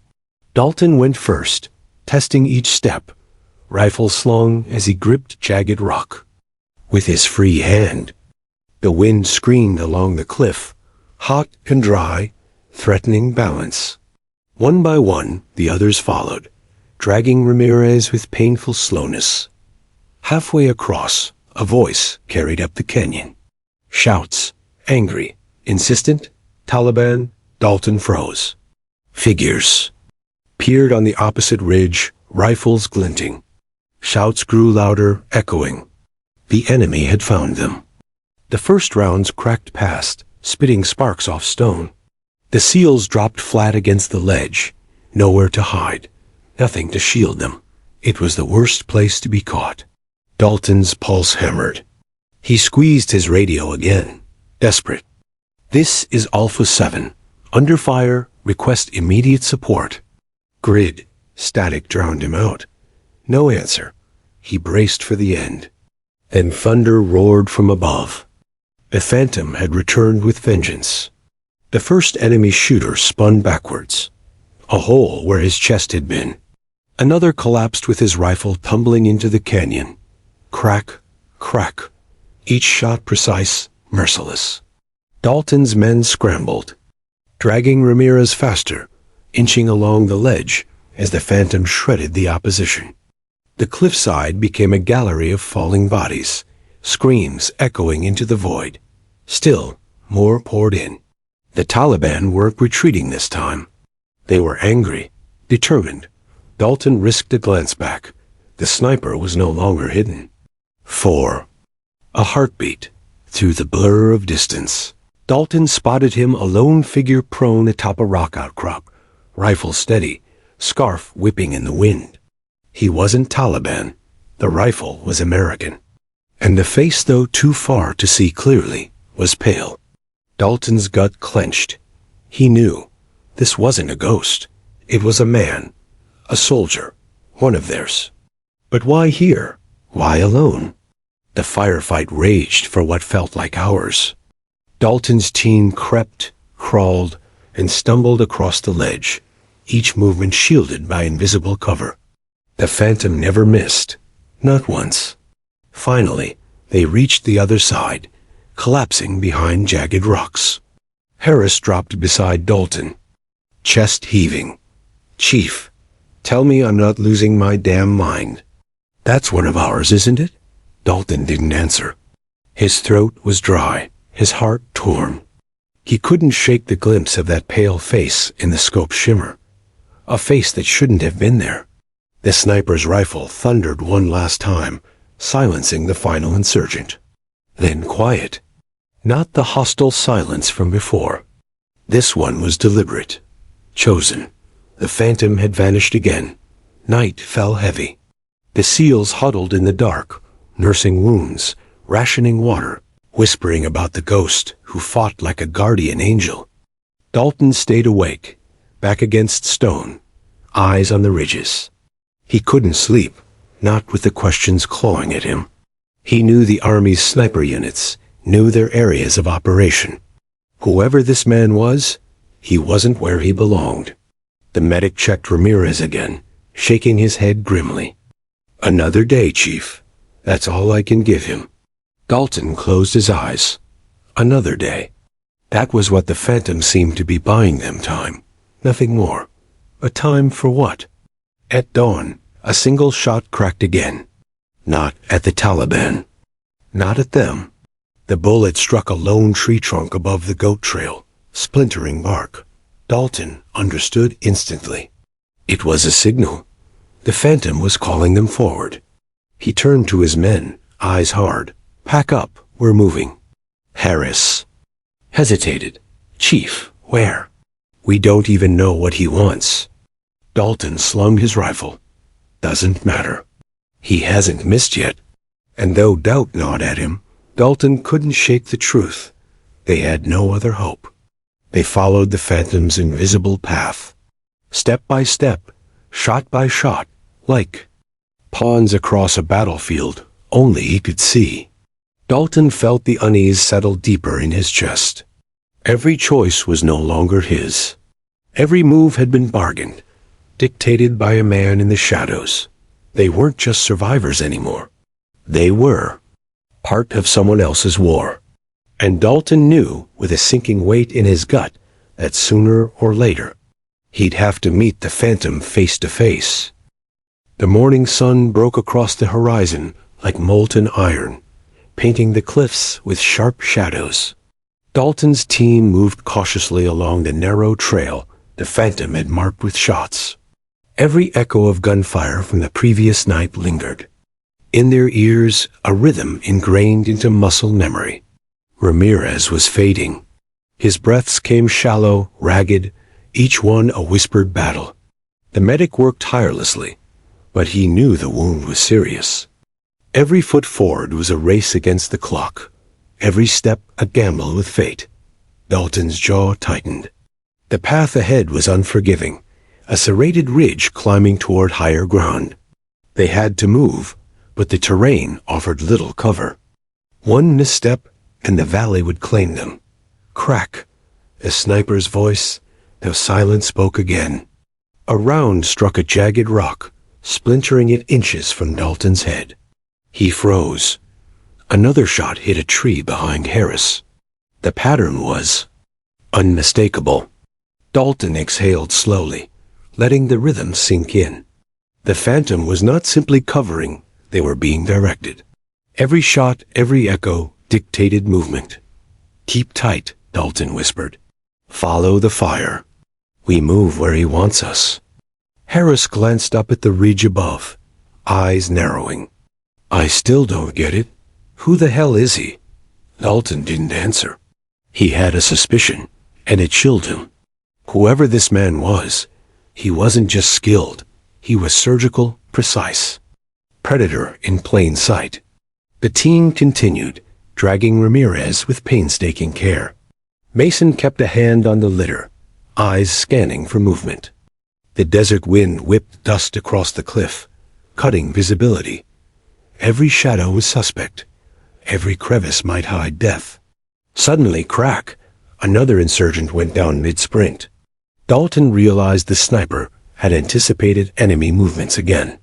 Dalton went first, testing each step, rifle slung as he gripped jagged rock. With his free hand, the wind screamed along the cliff, hot and dry, threatening balance. One by one, the others followed, dragging Ramirez with painful slowness. Halfway across, a voice carried up the canyon. Shouts, angry, insistent, Taliban. Dalton froze. Figures peered on the opposite ridge, rifles glinting. Shouts grew louder, echoing. The enemy had found them. The first rounds cracked past, spitting sparks off stone. The seals dropped flat against the ledge, nowhere to hide, nothing to shield them. It was the worst place to be caught. Dalton's pulse hammered. He squeezed his radio again, desperate. "This is Alpha 7. Under fire, request immediate support." Grid, static drowned him out. No answer. He braced for the end. Then thunder roared from above. The Phantom had returned with vengeance. The first enemy shooter spun backwards, a hole where his chest had been. Another collapsed with his rifle tumbling into the canyon. Crack, crack. Each shot precise, merciless. Dalton's men scrambled, dragging Ramirez faster, inching along the ledge as the Phantom shredded the opposition. The cliffside became a gallery of falling bodies, screams echoing into the void. Still, more poured in. The Taliban weren't retreating this time. They were angry, determined. Dalton risked a glance back. The sniper was no longer hidden. 4. A heartbeat through the blur of distance. Dalton spotted him, a lone figure prone atop a rock outcrop, rifle steady, scarf whipping in the wind. He wasn't Taliban. The rifle was American. And the face, though too far to see clearly, was pale. Dalton's gut clenched. He knew. This wasn't a ghost. It was a man. A soldier. One of theirs. But why here? Why alone? The firefight raged for what felt like hours. Dalton's team crept, crawled, and stumbled across the ledge, each movement shielded by invisible cover. The Phantom never missed. Not once. Finally, they reached the other side, collapsing behind jagged rocks. Harris dropped beside Dalton, chest heaving. "Chief, tell me I'm not losing my damn mind." "That's one of ours, isn't it?" Dalton didn't answer. His throat was dry, his heart torn. He couldn't shake the glimpse of that pale face in the scope shimmer. A face that shouldn't have been there. The sniper's rifle thundered one last time, silencing the final insurgent. Then quiet. Not the hostile silence from before. This one was deliberate. Chosen. The Phantom had vanished again. Night fell heavy. The SEALs huddled in the dark, nursing wounds, rationing water, whispering about the ghost who fought like a guardian angel. Dalton stayed awake, back against stone, eyes on the ridges. He couldn't sleep, not with the questions clawing at him. He knew the Army's sniper units, knew their areas of operation. Whoever this man was, he wasn't where he belonged. The medic checked Ramirez again, shaking his head grimly. "Another day, Chief. That's all I can give him." Dalton closed his eyes. Another day. That was what the Phantom seemed to be buying them, time. Nothing more. A time for what? At dawn, a single shot cracked again. Not at the Taliban. Not at them. The bullet struck a lone tree trunk above the goat trail, splintering bark. Dalton understood instantly. It was a signal. The Phantom was calling them forward. He turned to his men, eyes hard. "Pack up, we're moving." Harris hesitated. "Chief, where?" "We don't even know what he wants." Dalton slung his rifle. "Doesn't matter. He hasn't missed yet." And though doubt gnawed at him, Dalton couldn't shake the truth. They had no other hope. They followed the Phantom's invisible path. Step by step, shot by shot, like pawns across a battlefield only he could see. Dalton felt the unease settle deeper in his chest. Every choice was no longer his. Every move had been bargained, dictated by a man in the shadows. They weren't just survivors anymore. They were part of someone else's war. And Dalton knew, with a sinking weight in his gut, that sooner or later, he'd have to meet the Phantom face to face. The morning sun broke across the horizon like molten iron, painting the cliffs with sharp shadows. Dalton's team moved cautiously along the narrow trail the Phantom had marked with shots. Every echo of gunfire from the previous night lingered. In their ears, a rhythm ingrained into muscle memory. Ramirez was fading. His breaths came shallow, ragged, each one a whispered battle. The medic worked tirelessly, but he knew the wound was serious. Every foot forward was a race against the clock. Every step a gamble with fate. Dalton's jaw tightened. The path ahead was unforgiving, a serrated ridge climbing toward higher ground. They had to move, but the terrain offered little cover. One misstep, and the valley would claim them. Crack! A sniper's voice, though silence spoke again. A round struck a jagged rock, splintering it inches from Dalton's head. He froze. Another shot hit a tree behind Harris. The pattern was unmistakable. Dalton exhaled slowly, letting the rhythm sink in. The phantom was not simply covering, they were being directed. Every shot, every echo, dictated movement. "Keep tight," Dalton whispered. "Follow the fire. We move where he wants us." Harris glanced up at the ridge above, eyes narrowing. "I still don't get it. Who the hell is he?" Dalton didn't answer. He had a suspicion, and it chilled him. Whoever this man was, he wasn't just skilled. He was surgical, precise. Predator in plain sight. The team continued, dragging Ramirez with painstaking care. Mason kept a hand on the litter, eyes scanning for movement. The desert wind whipped dust across the cliff, cutting visibility. Every shadow was suspect. Every crevice might hide death. Suddenly, crack! Another insurgent went down mid-sprint. Dalton realized the sniper had anticipated enemy movements again.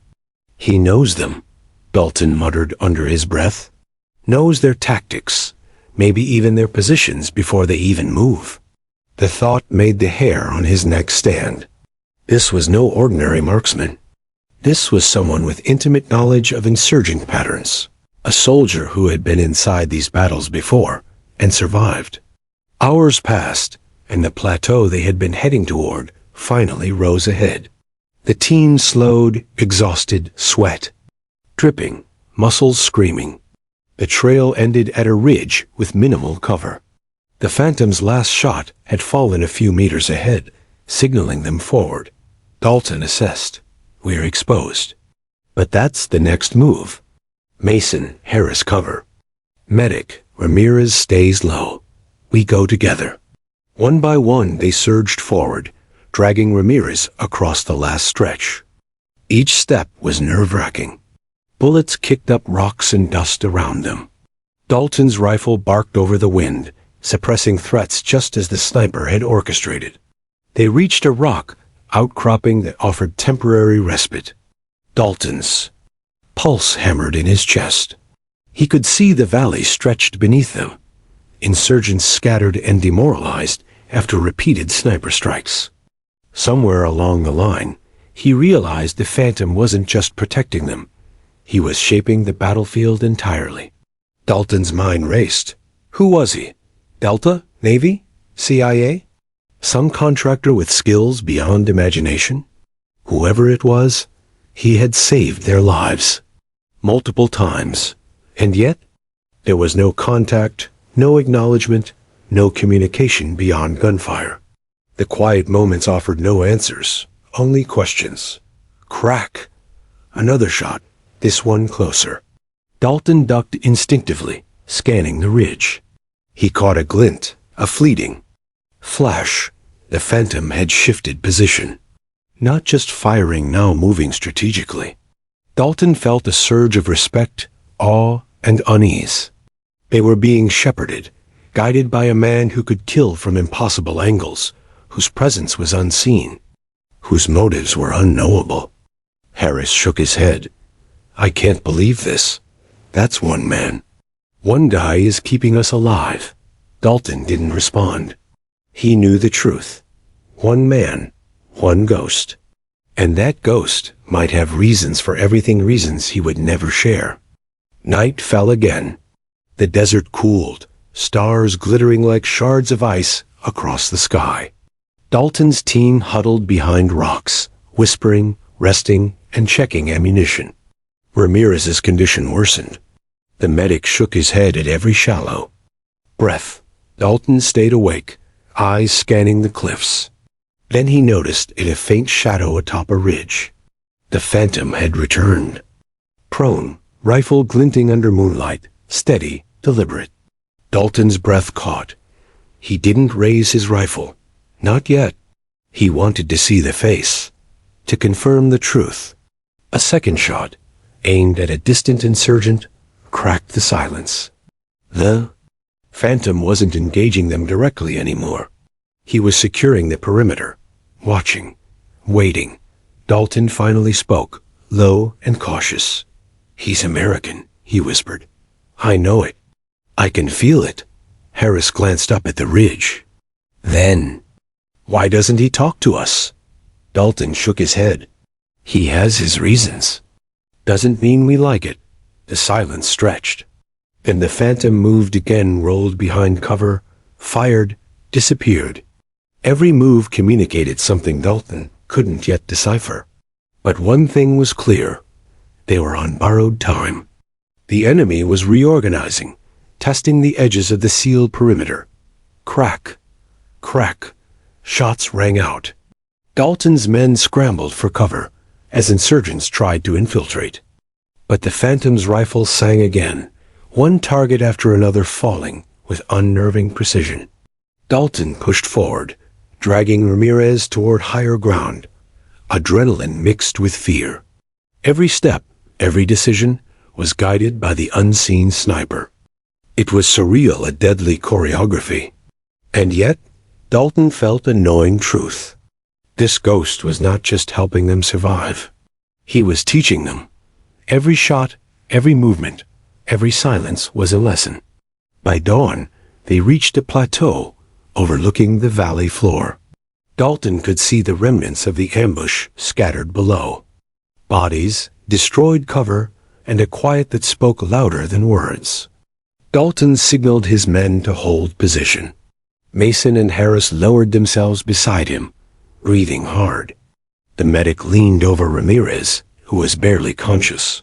"He knows them," Dalton muttered under his breath. "Knows their tactics, maybe even their positions before they even move." The thought made the hair on his neck stand. This was no ordinary marksman. This was someone with intimate knowledge of insurgent patterns, a soldier who had been inside these battles before and survived. Hours passed, and the plateau they had been heading toward finally rose ahead. The team slowed, exhausted, sweat dripping, muscles screaming. The trail ended at a ridge with minimal cover. The Phantom's last shot had fallen a few meters ahead, signaling them forward. Dalton assessed. "We're exposed." But that's the next move. Mason, Harris cover. Medic, Ramirez stays low. We go together. One by one they surged forward, dragging Ramirez across the last stretch. Each step was nerve-wracking. Bullets kicked up rocks and dust around them. Dalton's rifle barked over the wind, suppressing threats just as the sniper had orchestrated. They reached a rock outcropping that offered temporary respite. Dalton's pulse hammered in his chest. He could see the valley stretched beneath them, insurgents scattered and demoralized after repeated sniper strikes. Somewhere along the line, he realized the Phantom wasn't just protecting them. He was shaping the battlefield entirely. Dalton's mind raced. Who was he? Delta? Navy? CIA? Some contractor with skills beyond imagination? Whoever it was, he had saved their lives. Multiple times. And yet, there was no contact, no acknowledgement, no communication beyond gunfire. The quiet moments offered no answers, only questions. Crack! Another shot, this one closer. Dalton ducked instinctively, scanning the ridge. He caught a glint, a fleeting flash. The Phantom had shifted position. Not just firing, now moving strategically. Dalton felt a surge of respect, awe, and unease. They were being shepherded, guided by a man who could kill from impossible angles, whose presence was unseen, whose motives were unknowable. Harris shook his head. "I can't believe this. That's one man. One guy is keeping us alive." Dalton didn't respond. He knew the truth. One man, one ghost. And that ghost might have reasons for everything, reasons he would never share. Night fell again. The desert cooled, stars glittering like shards of ice across the sky. Dalton's team huddled behind rocks, whispering, resting and checking ammunition. Ramirez's condition worsened. The medic shook his head at every shallow breath. Dalton stayed awake, eyes scanning the cliffs. Then he noticed a faint shadow atop a ridge. The phantom had returned. Prone, rifle glinting under moonlight, steady, deliberate. Dalton's breath caught. He didn't raise his rifle. Not yet. He wanted to see the face, to confirm the truth. A second shot, aimed at a distant insurgent, cracked the silence. The phantom wasn't engaging them directly anymore. He was securing the perimeter, watching, waiting. Dalton finally spoke, low and cautious. "He's American," he whispered. "I know it. I can feel it." Harris glanced up at the ridge. Then, "Why doesn't he talk to us?" Dalton shook his head. "He has his reasons. Doesn't mean we like it." The silence stretched. Then the phantom moved again, rolled behind cover, fired, disappeared. Every move communicated something Dalton couldn't yet decipher. But one thing was clear. They were on borrowed time. The enemy was reorganizing, testing the edges of the sealed perimeter. Crack, crack. Shots rang out. Dalton's men scrambled for cover as insurgents tried to infiltrate. But the phantom's rifle sang again, one target after another falling with unnerving precision. Dalton pushed forward, dragging Ramirez toward higher ground. Adrenaline mixed with fear. Every step, every decision was guided by the unseen sniper. It was surreal, a deadly choreography. And yet, Dalton felt a gnawing truth. This ghost was not just helping them survive. He was teaching them. Every shot, every movement, every silence was a lesson. By dawn, they reached a plateau overlooking the valley floor. Dalton could see the remnants of the ambush scattered below. Bodies, destroyed cover, and a quiet that spoke louder than words. Dalton signaled his men to hold position. Mason and Harris lowered themselves beside him, breathing hard. The medic leaned over Ramirez, who was barely conscious.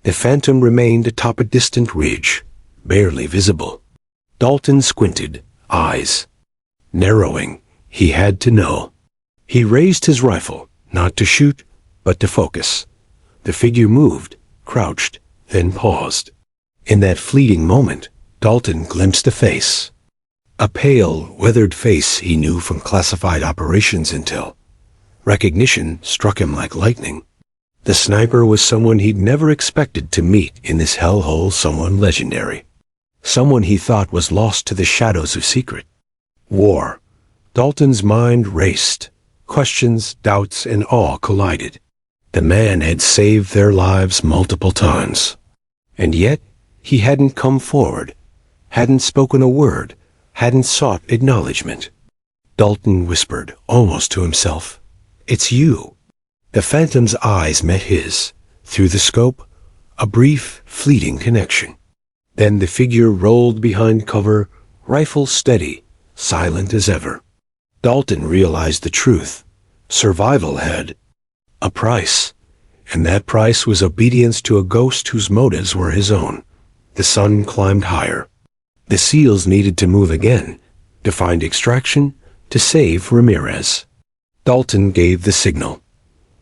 The phantom remained atop a distant ridge, barely visible. Dalton squinted, eyes narrowing. He had to know. He raised his rifle, not to shoot, but to focus. The figure moved, crouched, then paused. In that fleeting moment, Dalton glimpsed a face. A pale, weathered face he knew from classified operations intel. Recognition struck him like lightning. The sniper was someone he'd never expected to meet in this hellhole, someone legendary. Someone he thought was lost to the shadows of secret. War. Dalton's mind raced. Questions, doubts, and awe collided. The man had saved their lives multiple times. And yet, he hadn't come forward, hadn't spoken a word, hadn't sought acknowledgement. Dalton whispered, almost to himself, "It's you." The phantom's eyes met his. Through the scope, a brief, fleeting connection. Then the figure rolled behind cover, rifle steady, silent as ever. Dalton realized the truth. Survival had a price, and that price was obedience to a ghost whose motives were his own. The sun climbed higher. The SEALs needed to move again, to find extraction, to save Ramirez. Dalton gave the signal.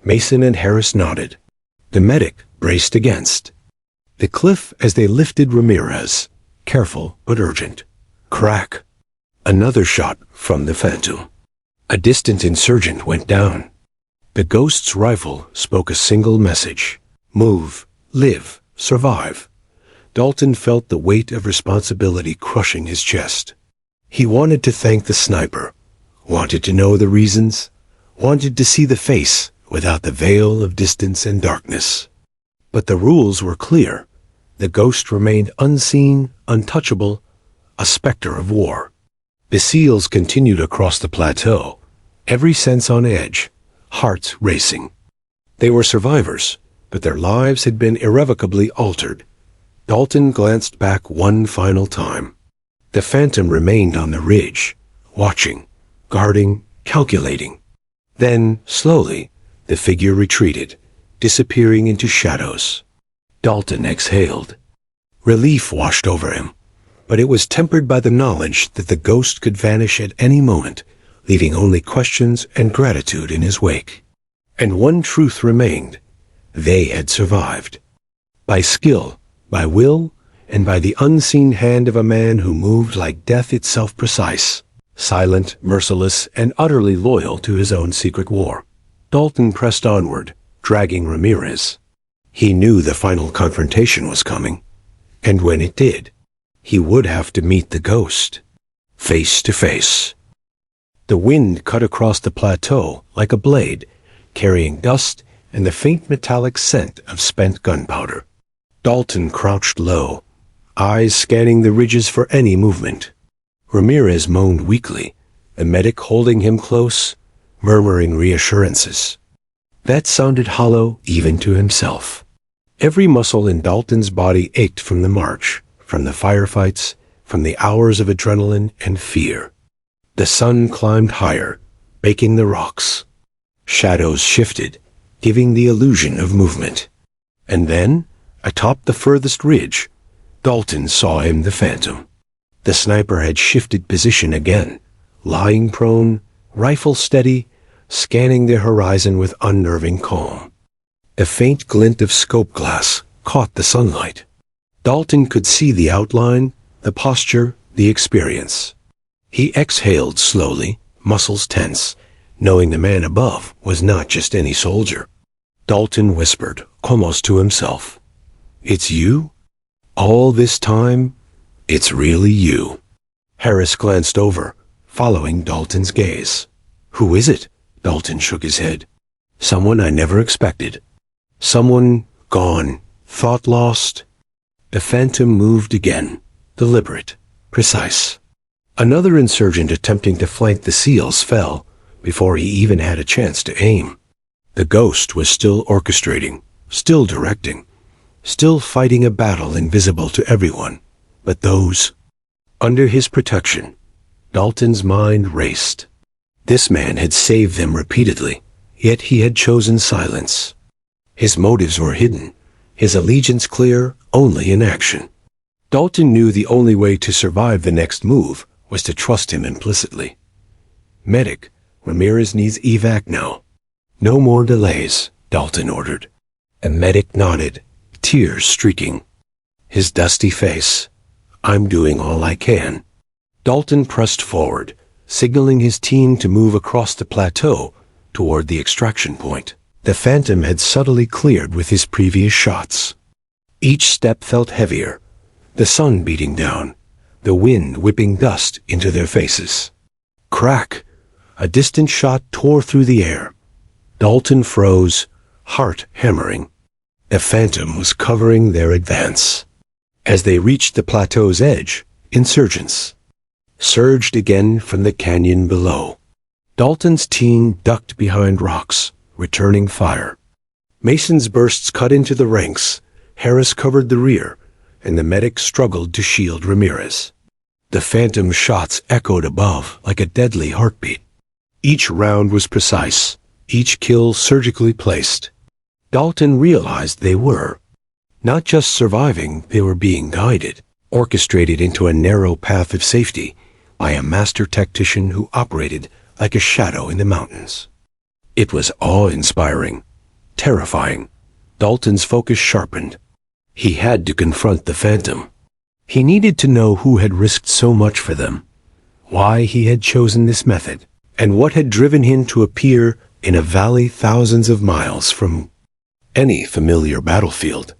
Mason and Harris nodded. The medic braced against the cliff as they lifted Ramirez, careful but urgent. Crack. Another shot from the phantom. A distant insurgent went down. The ghost's rifle spoke a single message. Move, live, survive. Dalton felt the weight of responsibility crushing his chest. He wanted to thank the sniper, wanted to know the reasons, wanted to see the face without the veil of distance and darkness. But the rules were clear. The ghost remained unseen, untouchable, a specter of war. The SEALs continued across the plateau, every sense on edge, hearts racing. They were survivors, but their lives had been irrevocably altered. Dalton glanced back one final time. The phantom remained on the ridge, watching, guarding, calculating. Then, slowly, The figure retreated, disappearing into shadows. Dalton exhaled. Relief washed over him, but it was tempered by the knowledge that the ghost could vanish at any moment, leaving only questions and gratitude in his wake. And one truth remained: they had survived. By skill, by will, and by the unseen hand of a man who moved like death itself, precise, silent, merciless, and utterly loyal to his own secret war. Dalton pressed onward, dragging Ramirez. He knew the final confrontation was coming, and when it did, he would have to meet the ghost, face to face. The wind cut across the plateau like a blade, carrying dust and the faint metallic scent of spent gunpowder. Dalton crouched low, eyes scanning the ridges for any movement. Ramirez moaned weakly, a medic holding him close, murmuring reassurances. That sounded hollow even to himself. Every muscle in Dalton's body ached from the march, from the firefights, from the hours of adrenaline and fear. The sun climbed higher, baking the rocks. Shadows shifted, giving the illusion of movement. And then, atop the furthest ridge, Dalton saw him, the Phantom. The sniper had shifted position again, lying prone, rifle steady, scanning the horizon with unnerving calm. A faint glint of scope glass caught the sunlight. Dalton could see the outline, the posture, the experience. He exhaled slowly, muscles tense, knowing the man above was not just any soldier. Dalton whispered, almost to himself, "It's you? All this time, it's really you." Harris glanced over, following Dalton's gaze. "Who is it?" Dalton shook his head. "Someone I never expected. Someone gone, thought lost." The Phantom moved again, deliberate, precise. Another insurgent attempting to flank the SEALs fell before he even had a chance to aim. The ghost was still orchestrating, still directing, still fighting a battle invisible to everyone but those under his protection. Dalton's mind raced. This man had saved them repeatedly, yet he had chosen silence. His motives were hidden, his allegiance clear only in action. Dalton knew the only way to survive the next move was to trust him implicitly. "Medic, Ramirez needs evac now." "No more delays," Dalton ordered. A medic nodded, tears streaking. His dusty face, "I'm doing all I can." Dalton pressed forward, signaling his team to move across the plateau toward the extraction point. The Phantom had subtly cleared with his previous shots. Each step felt heavier, the sun beating down, the wind whipping dust into their faces. Crack! A distant shot tore through the air. Dalton froze, heart hammering. The Phantom was covering their advance. As they reached the plateau's edge, insurgents surged again from the canyon below. Dalton's team ducked behind rocks, returning fire. Mason's bursts cut into the ranks, Harris covered the rear, and the medic struggled to shield Ramirez. The Phantom's shots echoed above like a deadly heartbeat. Each round was precise, each kill surgically placed. Dalton realized they were not just surviving, they were being guided, orchestrated into a narrow path of safety by a master tactician who operated like a shadow in the mountains. It was awe-inspiring, terrifying. Dalton's focus sharpened. He had to confront the Phantom. He needed to know who had risked so much for them, why he had chosen this method, and what had driven him to appear in a valley thousands of miles from any familiar battlefield.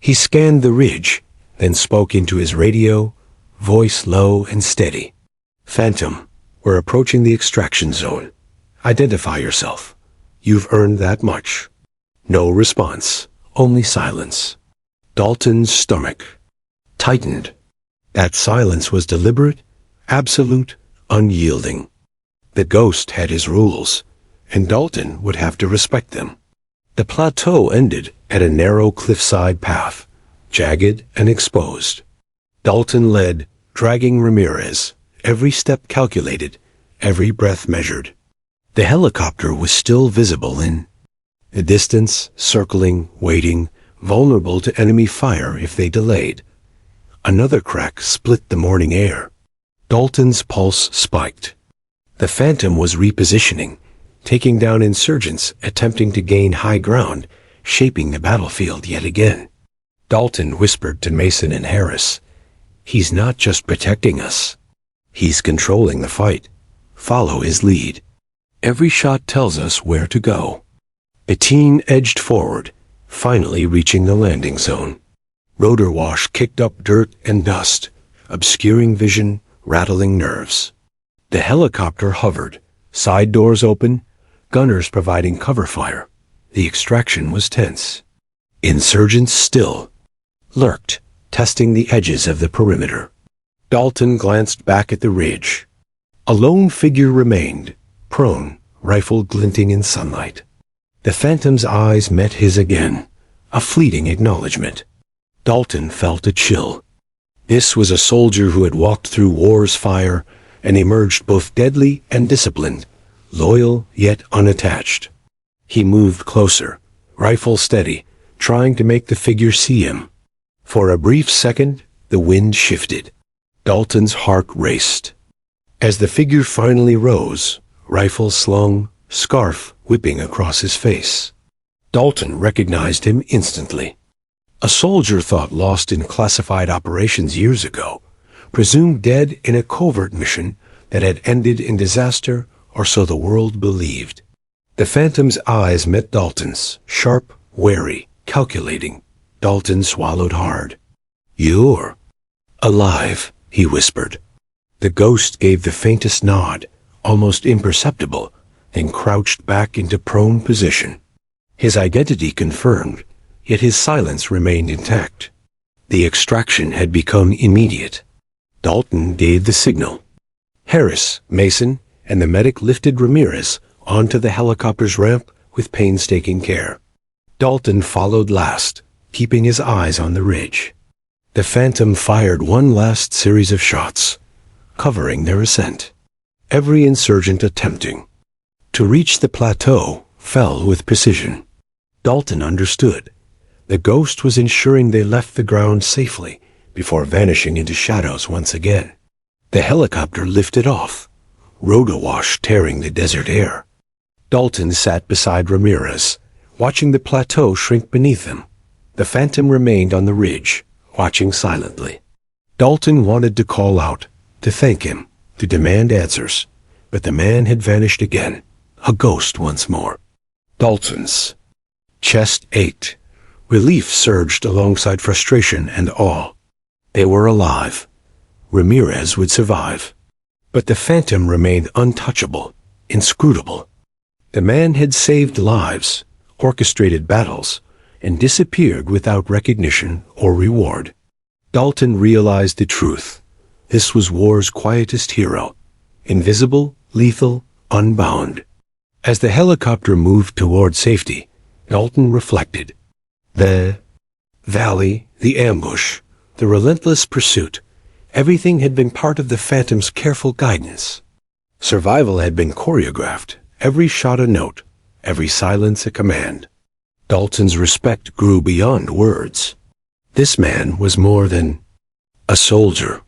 He scanned the ridge, then spoke into his radio, voice low and steady. "Phantom, we're approaching the extraction zone. Identify yourself. You've earned that much." No response, only silence. Dalton's stomach tightened. That silence was deliberate, absolute, unyielding. The ghost had his rules, and Dalton would have to respect them. The plateau ended at a narrow cliffside path, jagged and exposed. Dalton led, dragging Ramirez, every step calculated, every breath measured. The helicopter was still visible in A distance, circling, waiting, vulnerable to enemy fire if they delayed. Another crack split the morning air. Dalton's pulse spiked. The Phantom was repositioning, taking down insurgents attempting to gain high ground, shaping the battlefield yet again. Dalton whispered to Mason and Harris, "He's not just protecting us. He's controlling the fight. Follow his lead. Every shot tells us where to go." Bettine edged forward, finally reaching the landing zone. Rotor wash kicked up dirt and dust, obscuring vision, rattling nerves. The helicopter hovered, side doors open, gunners providing cover fire. The extraction was tense. Insurgents still lurked, testing the edges of the perimeter. Dalton glanced back at the ridge. A lone figure remained, prone, rifle glinting in sunlight. The Phantom's eyes met his again, a fleeting acknowledgement. Dalton felt a chill. This was a soldier who had walked through war's fire and emerged both deadly and disciplined, loyal yet unattached. He moved closer, rifle steady, trying to make the figure see him. For a brief second, the wind shifted. Dalton's heart raced. As the figure finally rose, rifle slung, scarf whipping across his face. Dalton recognized him instantly. A soldier thought lost in classified operations years ago, presumed dead in a covert mission that had ended in disaster, or so the world believed. The Phantom's eyes met Dalton's, sharp, wary, calculating. Dalton swallowed hard. "You're alive," he whispered. The ghost gave the faintest nod, almost imperceptible, then crouched back into prone position. His identity confirmed, yet his silence remained intact. The extraction had become immediate. Dalton gave the signal. Harris, Mason, and the medic lifted Ramirez onto the helicopter's ramp with painstaking care. Dalton followed last, keeping his eyes on the ridge. The Phantom fired one last series of shots, covering their ascent. Every insurgent attempting to reach the plateau fell with precision. Dalton understood. The ghost was ensuring they left the ground safely before vanishing into shadows once again. The helicopter lifted off, rotor wash tearing the desert air. Dalton sat beside Ramirez, watching the plateau shrink beneath him. The Phantom remained on the ridge, watching silently. Dalton wanted to call out, to thank him, to demand answers, but the man had vanished again, a ghost once more. Dalton's chest ached. Relief surged alongside frustration and awe. They were alive. Ramirez would survive. But the Phantom remained untouchable, inscrutable. The man had saved lives, orchestrated battles, and disappeared without recognition or reward. Dalton realized the truth. This was war's quietest hero, invisible, lethal, unbound. As the helicopter moved toward safety, Dalton reflected. The valley, the ambush, the relentless pursuit, everything had been part of the Phantom's careful guidance. Survival had been choreographed, every shot a note, every silence a command. Dalton's respect grew beyond words. This man was more than a soldier.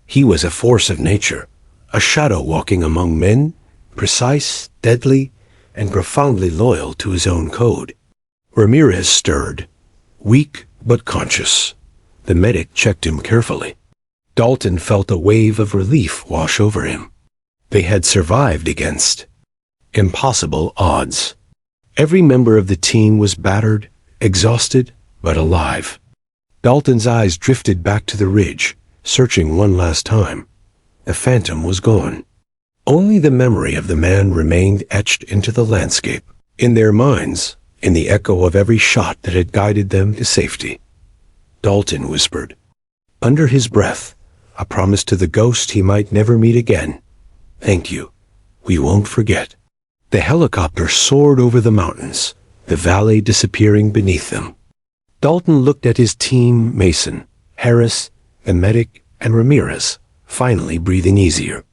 He was a force of nature, a shadow walking among men, precise, deadly, and profoundly loyal to his own code. Ramirez stirred, weak but conscious. The medic checked him carefully. Dalton felt a wave of relief wash over him. They had survived against impossible odds. Every member of the team was battered, exhausted, but alive. Dalton's eyes drifted back to the ridge, searching one last time. The Phantom was gone. Only the memory of the man remained etched into the landscape, in their minds, in the echo of every shot that had guided them to safety. Dalton whispered, under his breath, a promise to the ghost he might never meet again. "Thank you. We won't forget." The helicopter soared over the mountains, the valley disappearing beneath them. Dalton looked at his team, Mason, Harris, the medic, and Ramirez, finally breathing easier.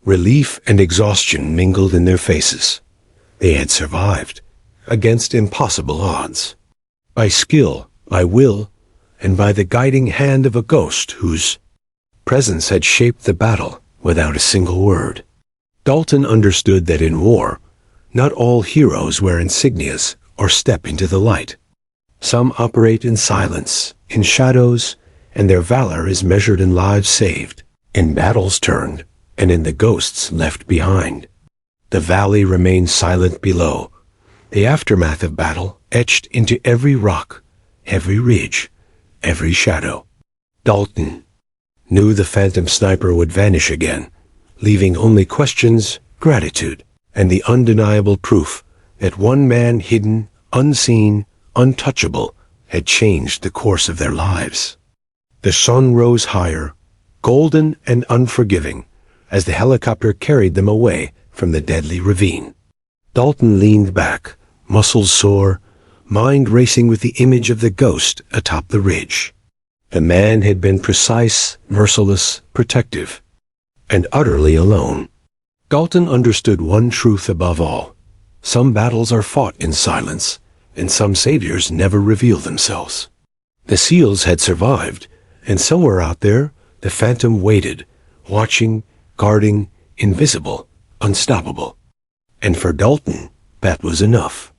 Relief and exhaustion mingled in their faces. They had survived. against impossible odds. By skill, by will, and by the guiding hand of a ghost whose presence had shaped the battle without a single word. Dalton understood that in war, not all heroes wear insignias or step into the light. Some operate in silence, in shadows, and their valor is measured in lives saved, in battles turned, and in the ghosts left behind. The valley remained silent below, the aftermath of battle etched into every rock, every ridge, every shadow. Dalton knew the phantom sniper would vanish again, leaving only questions, gratitude, and the undeniable proof that one man hidden, unseen, untouchable, had changed the course of their lives. The sun rose higher, golden and unforgiving, as the helicopter carried them away from the deadly ravine. Dalton leaned back, muscles sore, mind racing with the image of the ghost atop the ridge. The man had been precise, merciless, protective, and utterly alone. Dalton understood one truth above all. Some battles are fought in silence, and some saviors never reveal themselves. The SEALs had survived, and somewhere out there, the phantom waited, watching, guarding, invisible, unstoppable. And for Dalton, that was enough.